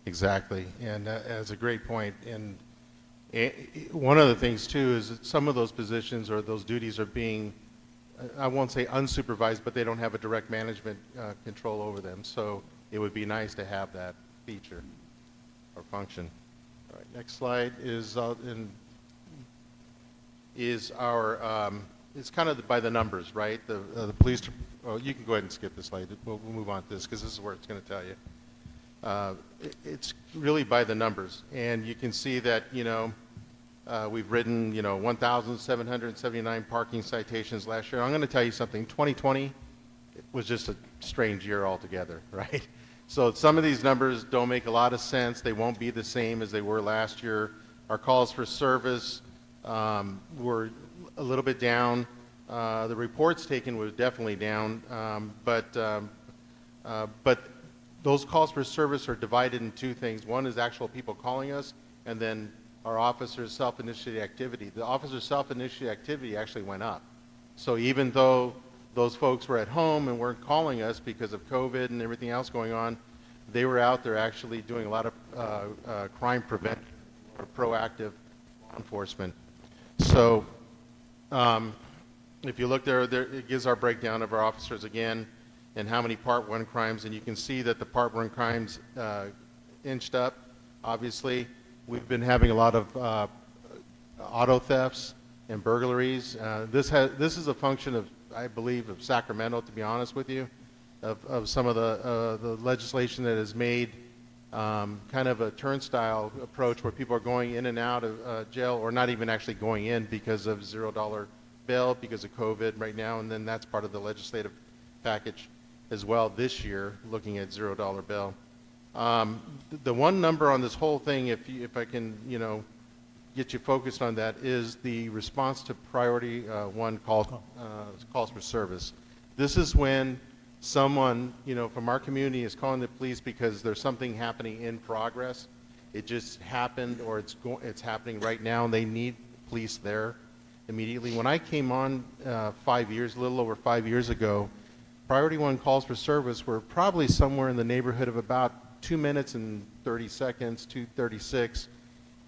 Exactly, and that's a great point. And one of the things too is that some of those positions or those duties are being, I won't say unsupervised, but they don't have a direct management control over them. So it would be nice to have that feature or function. All right, next slide is our it's kind of by the numbers, right? The police. Oh, you can go ahead and skip this slide. We'll move on to this because this is where it's going to tell you. It's really by the numbers, and you can see that we've written 1,779 parking citations last year. I'm going to tell you something. 2020 was just a strange year altogether, right? So some of these numbers don't make a lot of sense. They won't be the same as they were last year. Our calls for service were a little bit down. The reports taken were definitely down, but those calls for service are divided in two things. One is actual people calling us, and then our officers' self-initiated activity. The officers' self-initiated activity actually went up. So even though those folks were at home and weren't calling us because of COVID and everything else going on, they were out there actually doing a lot of crime prevention or proactive law enforcement. So if you look there, it gives our breakdown of our officers again and how many Part 1 crimes, and you can see that the Part 1 crimes inched up. Obviously, we've been having a lot of auto thefts and burglaries. This is a function of, I believe, of Sacramento, to be honest with you, of some of the legislation that has made kind of a turnstile approach where people are going in and out of jail, or not even actually going in because of $0 bail because of COVID right now, and then that's part of the legislative package as well this year, looking at $0 bail. The one number on this whole thing, if I can, get you focused on that, is the response to priority one calls for service. This is when someone, from our community is calling the police because there's something happening in progress. It just happened, or it's happening right now, and they need police there immediately. When I came on a little over 5 years ago, priority one calls for service were probably somewhere in the neighborhood of about 2 minutes and 30 seconds, 2:36.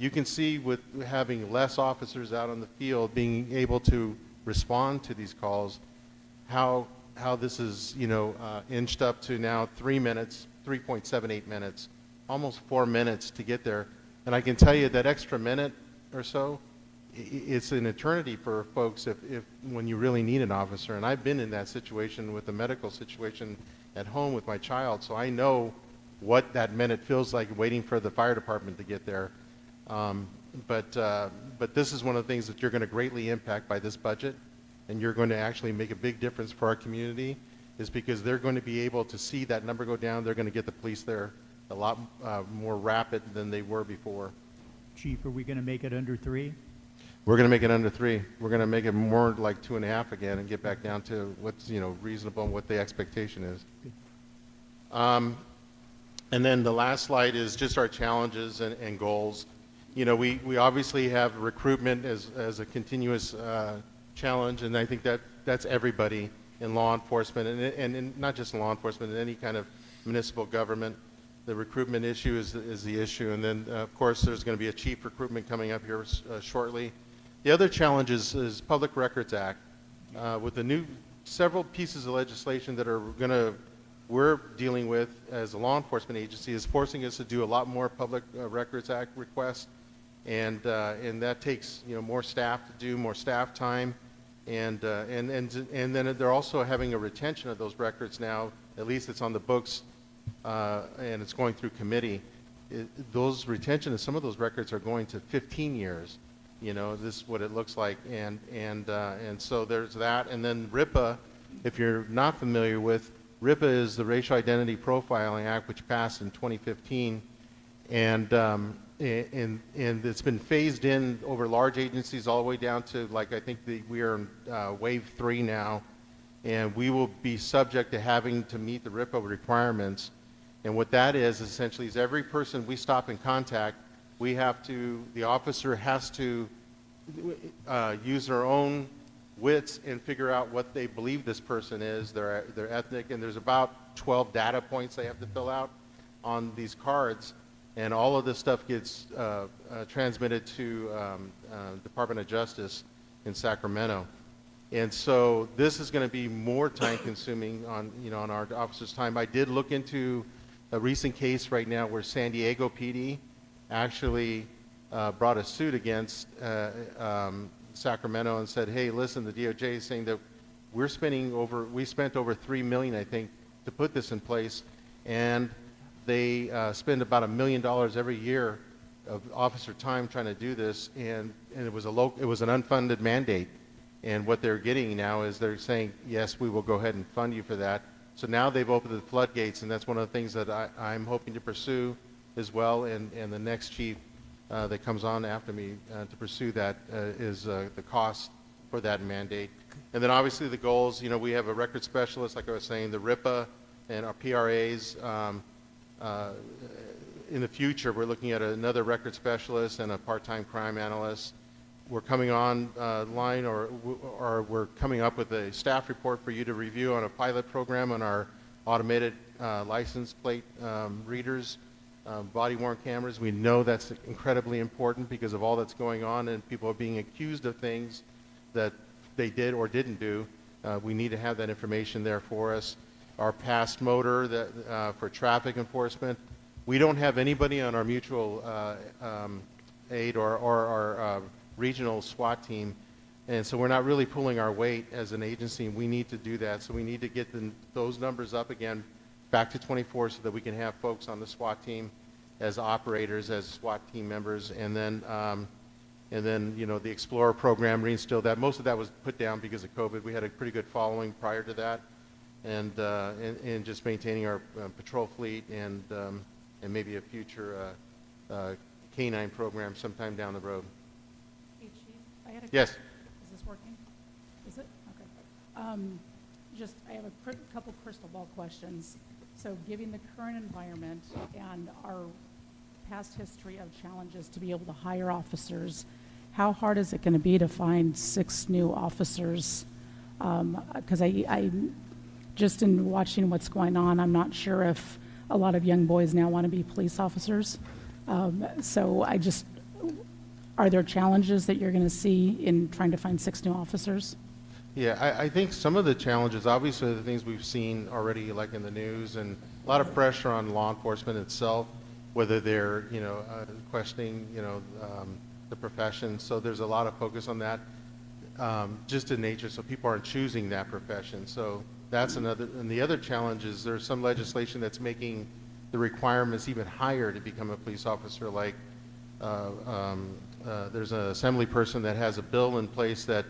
You can see with having less officers out on the field being able to respond to these calls, how this is, inched up to now 3 minutes, 3.78 minutes, almost 4 minutes to get there. And I can tell you that extra minute or so, it's an eternity for folks if when you really need an officer. And I've been in that situation with the medical situation at home with my child, so I know what that minute feels like waiting for the fire department to get there. But this is one of the things that you're going to greatly impact by this budget, and you're going to actually make a big difference for our community, is because they're going to be able to see that number go down. They're going to get the police there a lot more rapid than they were before. Chief, are we going to make it under 3? We're going to make it under 3. We're going to make it more like 2.5 again and get back down to what's reasonable and what the expectation is. And then the last slide is just our challenges and goals. We obviously have recruitment as a continuous challenge, and I think that's everybody in law enforcement, and not just in law enforcement, in any kind of municipal government. The recruitment issue is the issue, and then of course there's going to be a chief recruitment coming up here shortly. The other challenge is Public Records Act. With the new several pieces of legislation that we're dealing with as a law enforcement agency, is forcing us to do a lot more Public Records Act requests, and that takes more staff to do, more staff time, and then they're also having a retention of those records now. At least it's on the books, and it's going through committee. Those retention of some of those records are going to 15 years. This is what it looks like, and so there's that. And then RIPA, if you're not familiar with, RIPA is the Racial Identity Profiling Act, which passed in 2015, and it's been phased in over large agencies all the way down to, like, I think we are in wave 3 now, and we will be subject to having to meet the RIPA requirements. And what that is essentially is every person we stop in contact, the officer has to use their own wits and figure out what they believe this person is, their ethnic, and there's about 12 data points they have to fill out on these cards, and all of this stuff gets transmitted to Department of Justice in Sacramento. And so this is going to be more time consuming on our officers' time. I did look into a recent case right now where San Diego PD actually brought a suit against Sacramento and said, hey, listen, the DOJ is saying that we spent over $3 million, I think, to put this in place, and they spend about $1 million every year of officer time trying to do this, and it was an unfunded mandate. And what they're getting now is they're saying, yes, we will go ahead and fund you for that. So now they've opened the floodgates, and that's one of the things that I'm hoping to pursue as well, and the next chief that comes on after me to pursue that is the cost for that mandate. And then obviously the goals, we have a record specialist, like I was saying, the RIPA and our PRAs. In the future, we're looking at another record specialist and a part-time crime analyst. We're coming on line, or we're coming up with a staff report for you to review on a pilot program on our automated license plate readers. Body-worn cameras. We know that's incredibly important because of all that's going on, and people are being accused of things that they did or didn't do. We need to have that information there for us. Our past motor for traffic enforcement. We don't have anybody on our mutual aid or our regional SWAT team, and so we're not really pulling our weight as an agency, and we need to do that. So we need to get those numbers up again back to 24 so that we can have folks on the SWAT team as operators, as SWAT team members, and then the Explorer program, reinstill that. Most of that was put down because of COVID. We had a pretty good following prior to that, and just maintaining our patrol fleet and maybe a future canine program sometime down the road. Hey, Chief, I had a Yes. Is this working? Is it? Okay. I have a couple crystal ball questions. So given the current environment and our past history of challenges to be able to hire officers, how hard is it going to be to find 6 new officers? Because I just in watching what's going on, I'm not sure if a lot of young boys now want to be police officers. Are there challenges that you're going to see in trying to find 6 new officers? Yeah, I think some of the challenges, obviously the things we've seen already, like in the news, and a lot of pressure on law enforcement itself, whether they're, questioning, the profession. So there's a lot of focus on that, just in nature, so people aren't choosing that profession. So that's another, and the other challenge is there's some legislation that's making the requirements even higher to become a police officer, like there's an assembly person that has a bill in place that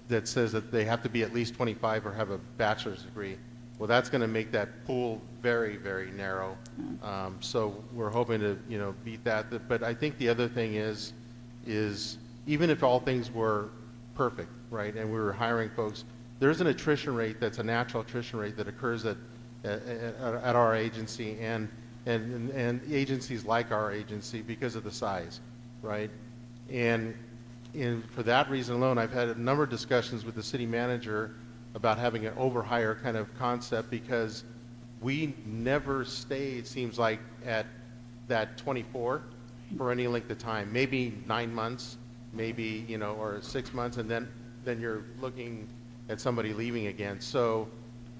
that says that they have to be at least 25 or have a bachelor's degree. Well, that's going to make that pool very, very narrow. So we're hoping to, beat that. But I think the other thing is even if all things were perfect, right, and we were hiring folks, there's an attrition rate that's a natural attrition rate that occurs at our agency and agencies like our agency because of the size, right? And for that reason alone, I've had a number of discussions with the city manager about having an overhire kind of concept because we never stay, it seems like, at that 24 for any length of time. Maybe 9 months, maybe, or 6 months, and then you're looking at somebody leaving again. So,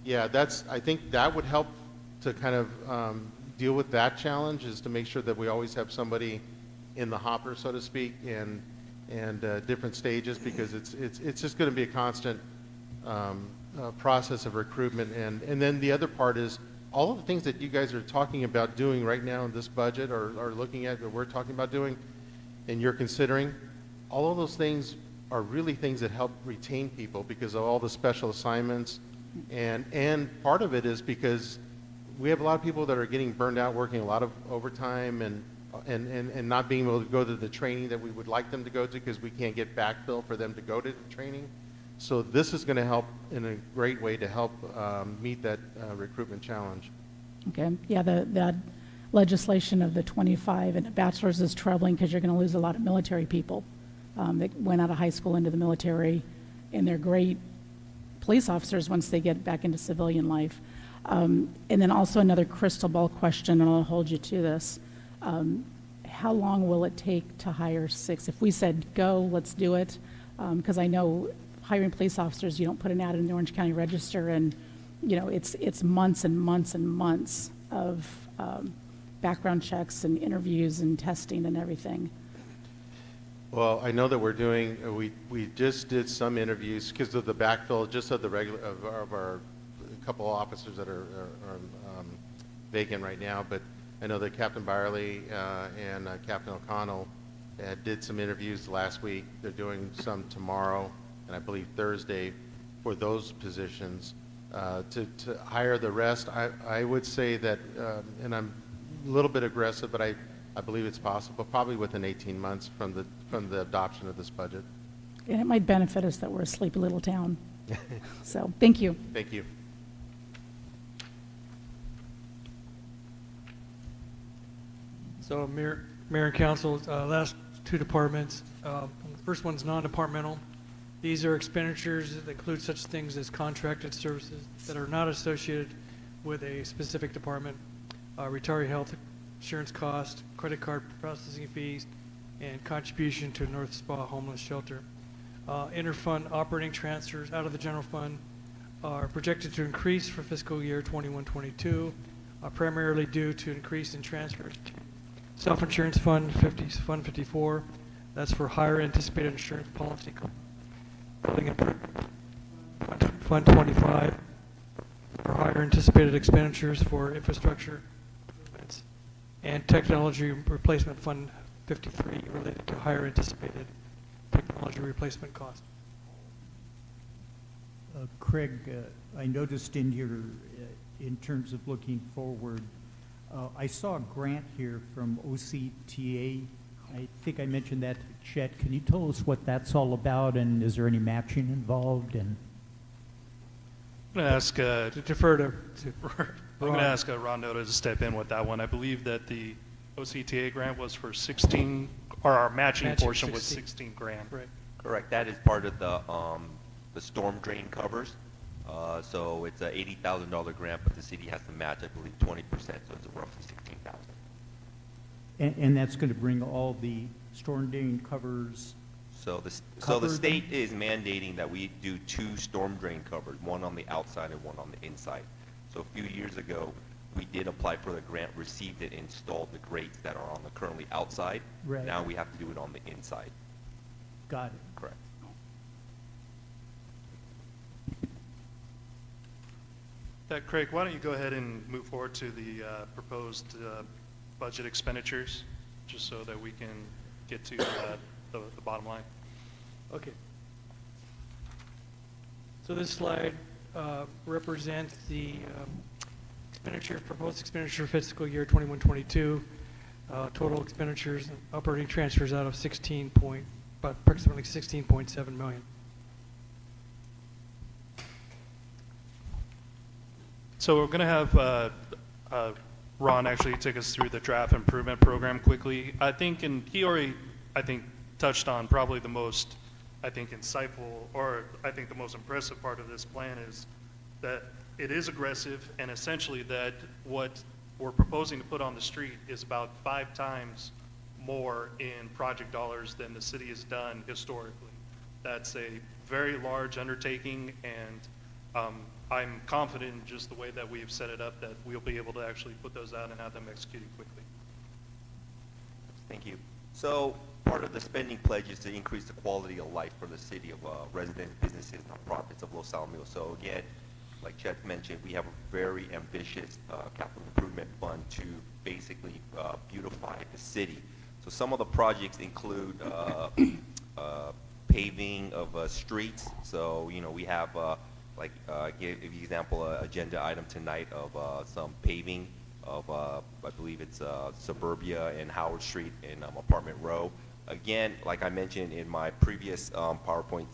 yeah, I think that would help to kind of deal with that challenge, is to make sure that we always have somebody in the hopper, so to speak, and different stages, because it's just going to be a constant process of recruitment. And then the other part is all of the things that you guys are talking about doing right now in this budget, or looking at, or we're talking about doing, and you're considering, all of those things are really things that help retain people because of all the special assignments, And part of it is because we have a lot of people that are getting burned out, working a lot of overtime and not being able to go to the training that we would like them to go to because we can't get backfill for them to go to the training. So this is going to help in a great way to help meet that recruitment challenge. Okay, yeah, that legislation of the 25 and a bachelor's is troubling because you're going to lose a lot of military people that went out of high school into the military, and they're great police officers once they get back into civilian life. And then also another crystal ball question, and I'll hold you to this. How long will it take to hire 6? If we said go, let's do it, because I know hiring police officers, you don't put an ad in the Orange County Register, and it's months and months and months of background checks and interviews and testing and everything. Well, I know that we're doing, we just did some interviews because of the backfill, just of the regular, of our couple of officers that are vacant right now, but I know that Captain Byerly and Captain O'Connell did some interviews last week. They're doing some tomorrow and I believe Thursday for those positions. To hire the rest, I would say that, and I'm a little bit aggressive, but I believe it's possible, probably within 18 months from the adoption of this budget. And it might benefit us that we're a sleepy little town. So, thank you. Thank you. So Mayor and Council, last two departments. The first one's non-departmental. These are expenditures that include such things as contracted services that are not associated with a specific department, retiree health insurance cost, credit card processing fees, and contribution to North Spa Homeless Shelter. Interfund operating transfers out of the general fund are projected to increase for fiscal year 21-22, primarily due to increase in transfers to self-insurance fund 54. That's for higher anticipated insurance policy. Building improvement fund 25 for higher anticipated expenditures for infrastructure improvements, and technology replacement fund 53 related to higher anticipated technology replacement cost. Craig, I noticed in your, in terms of looking forward, I saw a grant here from OCTA. I think I mentioned that to Chet. Can you tell us what that's all about, and is there any matching involved? And I'm going to ask, To defer to I'm going to ask Rondo to step in with that one. I believe that the OCTA grant was for 16, or our matching portion was 16 grand. right. Correct. That is part of the storm drain covers. So it's a $80,000 grant, but the city has to match, I believe, 20%, so it's roughly 16,000. and that's going to bring all the storm drain covers. So the Covered state is mandating that we do 2 storm drain covers, one on the outside and one on the inside. So a few years ago, we did apply for the grant, received it, installed the grates that are on the currently outside. Right. Now we have to do it on the inside. Got it. Correct. Craig, why don't you go ahead and move forward to the proposed budget expenditures, just so that we can get to the bottom line. Okay. So this slide represents the proposed expenditure fiscal year 21-22, total expenditures and operating transfers out of approximately 16.7 million. So we're going to have Ron actually take us through the draft improvement program quickly. I think, and he already, I think, touched on probably the most, I think, insightful, or I think the most impressive part of this plan is that it is aggressive, and essentially that what we're proposing to put on the street is about 5 times more in project dollars than the city has done historically. That's a very large undertaking, and I'm confident in just the way that we've set it up that we'll be able to actually put those out and have them executed quickly. Thank you. So part of the spending pledge is to increase the quality of life for the city of residents, businesses, nonprofits of Los Alamitos. So again, like Chet mentioned, we have a very ambitious capital improvement fund to basically beautify the city. So some of the projects include paving of streets. So, you know, we have like, give an example, agenda item tonight of some paving of, I believe it's Suburbia and Howard Street in Apartment Row. Again, like I mentioned in my previous PowerPoint,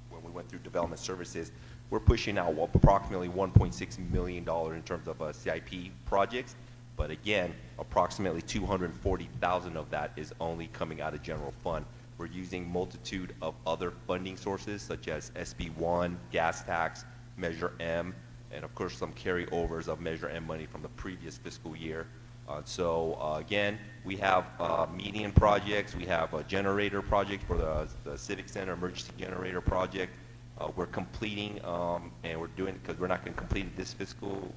when we went through development services, we're pushing out approximately $1.6 million in terms of CIP projects. But again, approximately 240,000 of that is only coming out of general fund. We're using multitude of other funding sources such as SB1, gas tax, Measure M, and of course some carryovers of Measure M money from the previous fiscal year. Again, we have median projects, we have a generator project for the Civic Center emergency generator project. We're completing, and we're doing, because we're not going to complete it this fiscal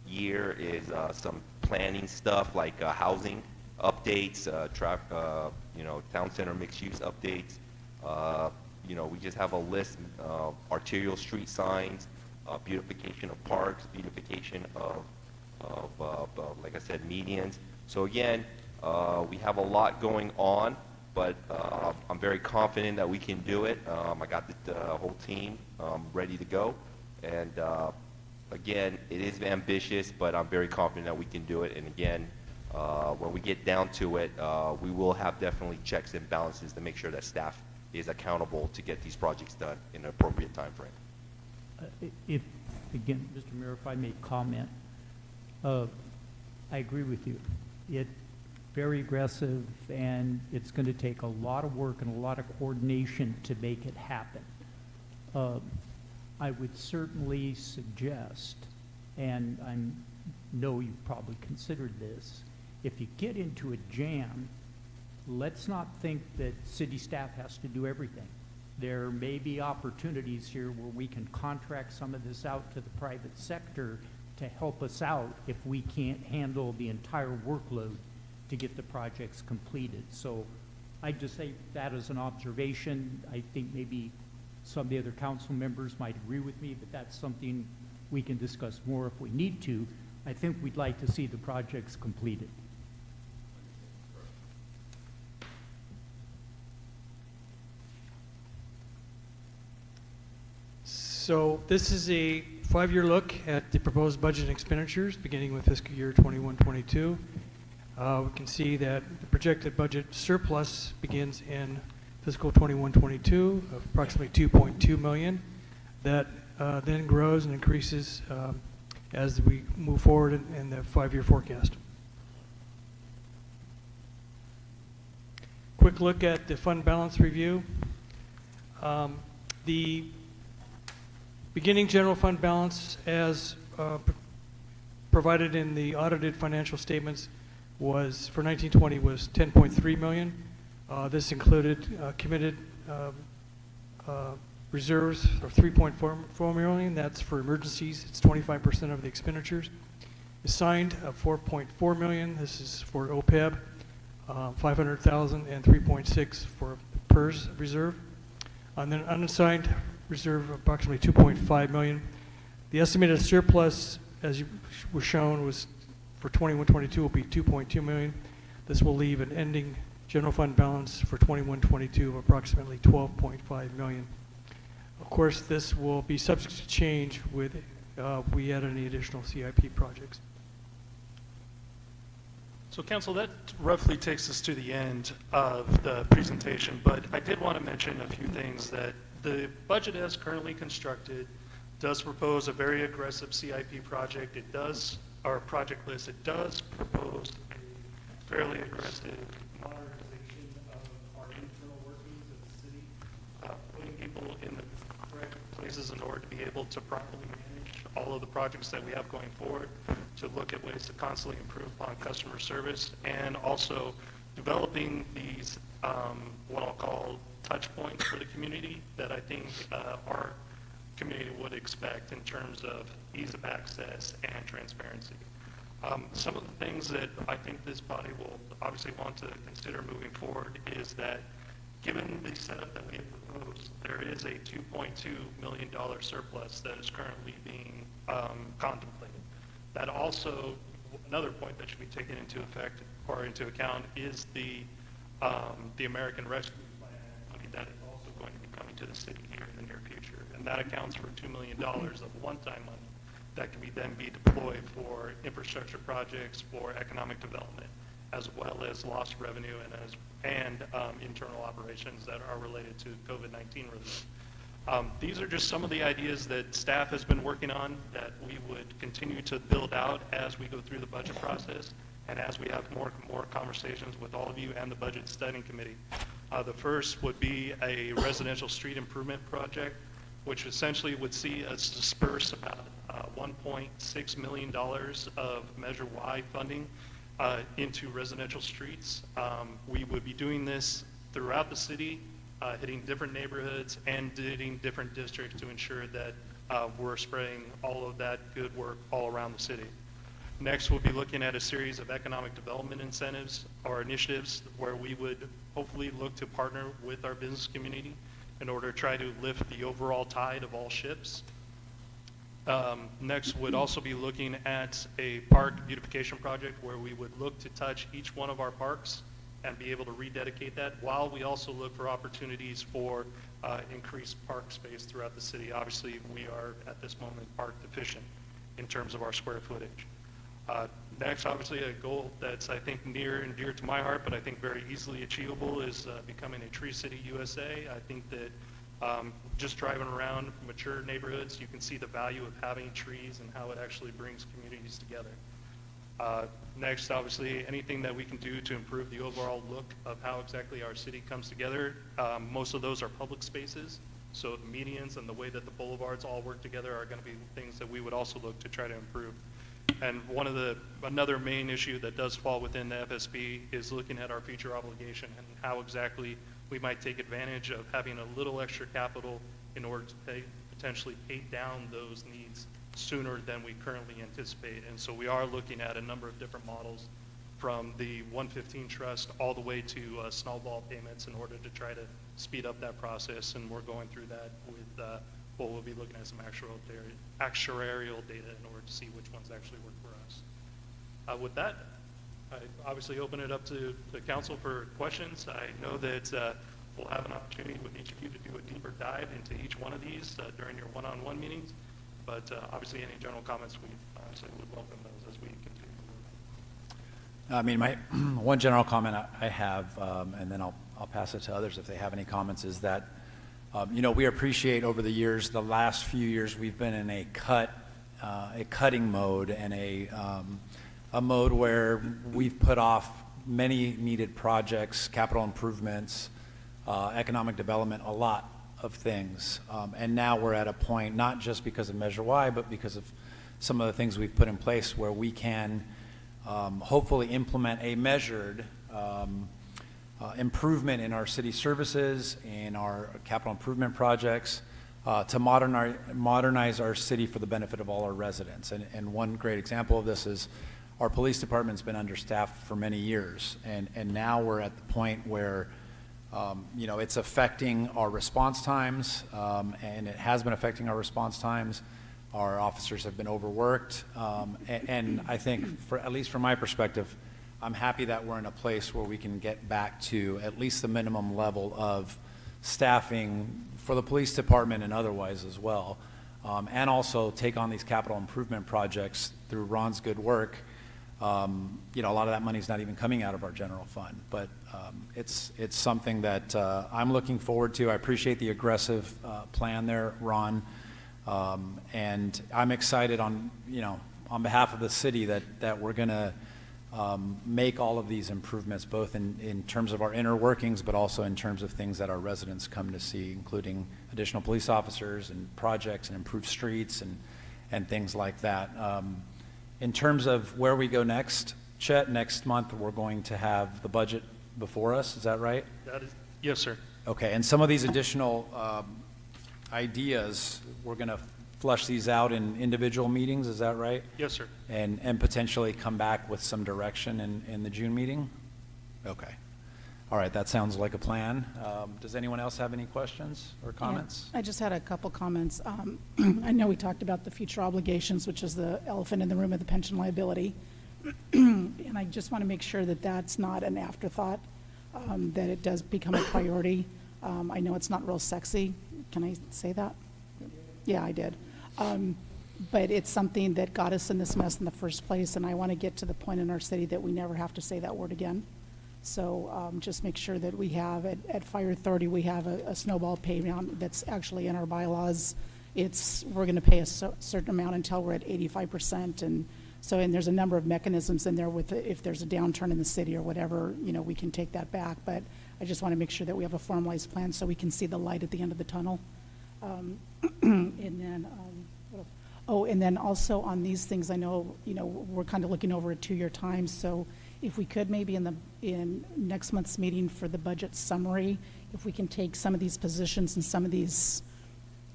year, is some planning stuff like housing updates, town center mixed use updates. We just have a list of arterial street signs, beautification of parks, beautification of like I said, medians. So again, we have a lot going on, but I'm very confident that we can do it. I got the whole team ready to go, and again, it is ambitious, but I'm very confident that we can do it. And again, when we get down to it, we will have definitely checks and balances to make sure that staff is accountable to get these projects done in an appropriate time frame. If, again, Mr. Mayor, if I may comment, I agree with you. It's very aggressive, and it's going to take a lot of work and a lot of coordination to make it happen. I would certainly suggest, and I know you've probably considered this, if you get into a jam, let's not think that city staff has to do everything. There may be opportunities here where we can contract some of this out to the private sector to help us out if we can't handle the entire workload to get the projects completed. So I just say that as an observation. I think maybe some of the other council members might agree with me, but that's something we can discuss more if we need to. I think we'd like to see the projects completed. So this is a 5-year look at the proposed budget and expenditures beginning with fiscal year 21-22. We can see that the projected budget surplus begins in fiscal 21-22 of approximately $2.2 million. That then grows and increases as we move forward in the 5-year forecast. Quick look at the fund balance review. The beginning general fund balance as provided in the audited financial statements was, for 1920, was $10.3 million. This included committed reserves of $3.4 million. That's for emergencies. It's 25% of the expenditures. Assigned of $4.4 million. This is for OPEB, $500,000, and $3.6 for PERS reserve. And then unassigned reserve of approximately $2.5 million. The estimated surplus, as you was shown, was for 21-22 will be $2.2 million. This will leave an ending general fund balance for 21-22 of approximately $12.5 million. Of course, this will be subject to change with we add any additional CIP projects. So council, that roughly takes us to the end of the presentation, but I did want to mention a few things. That the budget as currently constructed does propose a very aggressive CIP project. It does, our project list, it does propose a fairly aggressive modernization of our internal workings of the city, putting people in the correct places in order to be able to properly manage all of the projects that we have going forward, to look at ways to constantly improve upon customer service, and also developing these, what I'll call touch points for the community that I think our community would expect in terms of ease of access and transparency. Some of the things that I think this body will obviously want to consider moving forward is that, given the setup that we have proposed, there is a $2.2 million surplus that is currently being contemplated. That also, another point that should be taken into effect or into account is the American Rescue Plan money that is also going to be coming to the city here in the near future. And that accounts for $2 million of one-time money that can then be deployed for infrastructure projects, for economic development, as well as lost revenue and internal operations that are related to COVID-19 relief. These are just some of the ideas that staff has been working on that we would continue to build out as we go through the budget process and as we have more conversations with all of you and the budget study committee. The first would be a residential street improvement project, which essentially would see us disperse about $1.6 million of Measure Y funding into residential streets. We would be doing this throughout the city, hitting different neighborhoods and hitting different districts to ensure that we're spreading all of that good work all around the city. Next, we'll be looking at a series of economic development incentives or initiatives where we would hopefully look to partner with our business community in order to try to lift the overall tide of all ships. Next, would also be looking at a park beautification project where we would look to touch each one of our parks and be able to rededicate that, while we also look for opportunities for increased park space throughout the city. Obviously, we are at this moment park deficient in terms of our square footage. Next, obviously, a goal that's, I think, near and dear to my heart, but I think very easily achievable is becoming a Tree City USA. I think that just driving around mature neighborhoods, you can see the value of having trees and how it actually brings communities together. Next, obviously, anything that we can do to improve the overall look of how exactly our city comes together. Most of those are public spaces, so the medians and the way that the boulevards all work together are going to be things that we would also look to try to improve. And another main issue that does fall within the FSB is looking at our future obligation and how exactly we might take advantage of having a little extra capital in order to potentially pay down those needs sooner than we currently anticipate. And so we are looking at a number of different models, from the 115 trust all the way to snowball payments, in order to try to speed up that process. And we're going through that with we'll be looking at some actuarial data in order to see which ones actually work for us. With that, I obviously open it up to the council for questions. I know that we'll have an opportunity with each of you to do a deeper dive into each one of these during your one-on-one meetings. But obviously, any general comments, we obviously would welcome those as we continue to work. I mean, my one general comment I have, and then I'll pass it to others if they have any comments, is that we appreciate over the years, the last few years, we've been in a cutting mode, and a mode where we've put off many needed projects, capital improvements, economic development, a lot of things. And now we're at a point, not just because of Measure Y, but because of some of the things we've put in place, where we can hopefully implement a measured improvement in our city services, in our capital improvement projects, to modernize our city for the benefit of all our residents. And one great example of this is our police department's been understaffed for many years, and now we're at the point where it's affecting our response times, and it has been affecting our response times. Our officers have been overworked, and I think, at least from my perspective, I'm happy that we're in a place where we can get back to at least the minimum level of staffing for the police department and otherwise as well, and also take on these capital improvement projects through Ron's good work. A lot of that money's not even coming out of our general fund, but it's something that I'm looking forward to. I appreciate the aggressive plan there, Ron, and I'm excited on behalf of the city that we're going to make all of these improvements, both in terms of our inner workings, but also in terms of things that our residents come to see, including additional police officers and projects and improved streets and things like that. In terms of where we go next, Chet, next month we're going to have the budget before us. Is that right? Yes, sir. Okay, and some of these additional ideas, we're going to flush these out in individual meetings. Is that right? Yes, sir. And potentially come back with some direction in the June meeting? Okay. All right, that sounds like a plan. Does anyone else have any questions or comments? Yeah, I just had a couple comments. I know we talked about the future obligations, which is the elephant in the room of the pension liability. And I just want to make sure that that's not an afterthought, that it does become a priority. I know it's not real sexy can I say that? Yeah, I did. But it's something that got us in this mess in the first place, and I want to get to the point in our city that we never have to say that word again. So just make sure that we have, at Fire Authority, we have a snowball payment that's actually in our bylaws. We're going to pay a certain amount until we're at 85%, and there's a number of mechanisms in there with, if there's a downturn in the city or whatever, we can take that back. But I just want to make sure that we have a formalized plan so we can see the light at the end of the tunnel. And then also on these things, I know, we're kind of looking over a 2-year time, so if we could maybe in next month's meeting for the budget summary, if we can take some of these positions and some of these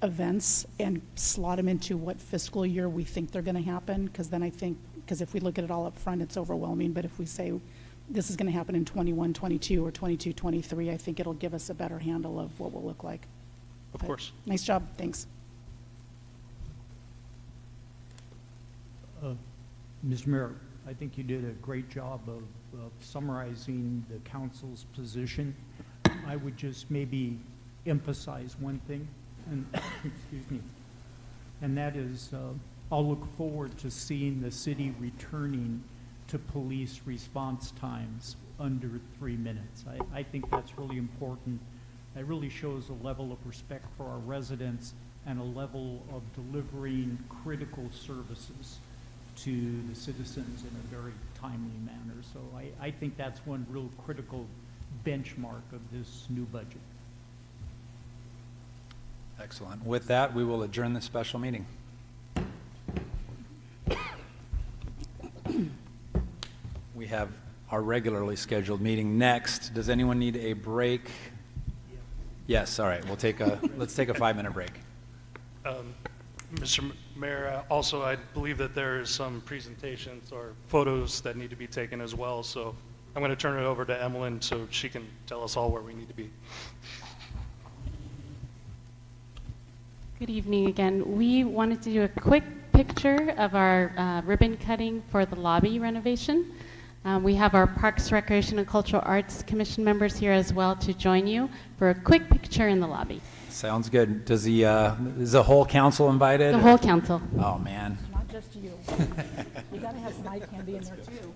events and slot them into what fiscal year we think they're going to happen, because then I think, because if we look at it all up front, it's overwhelming, but if we say this is going to happen in 21, 22, or 22, 23, I think it'll give us a better handle of what we'll look like. Of course. Nice job, thanks. Mr. Mayor, I think you did a great job of summarizing the council's position. I would just maybe emphasize one thing, and excuse me, and that is I'll look forward to seeing the city returning to police response times under 3 minutes. I think that's really important. It really shows a level of respect for our residents and a level of delivering critical services to the citizens in a very timely manner. So I think that's one real critical benchmark of this new budget. Excellent. With that, we will adjourn the special meeting. We have our regularly scheduled meeting next. Does anyone need a break? Yes, all right. Let's take a 5-minute break. Mr. Mayor, also, I believe that there is some presentations or photos that need to be taken as well, so I'm going to turn it over to Emmeline so she can tell us all where we need to be. Good evening again. We wanted to do a quick picture of our ribbon cutting for the lobby renovation. We have our Parks, Recreation, and Cultural Arts Commission members here as well to join you for a quick picture in the lobby. Sounds good. Is the whole council invited? The whole council. Oh, man. Not just you. You gotta have some eye candy in there too.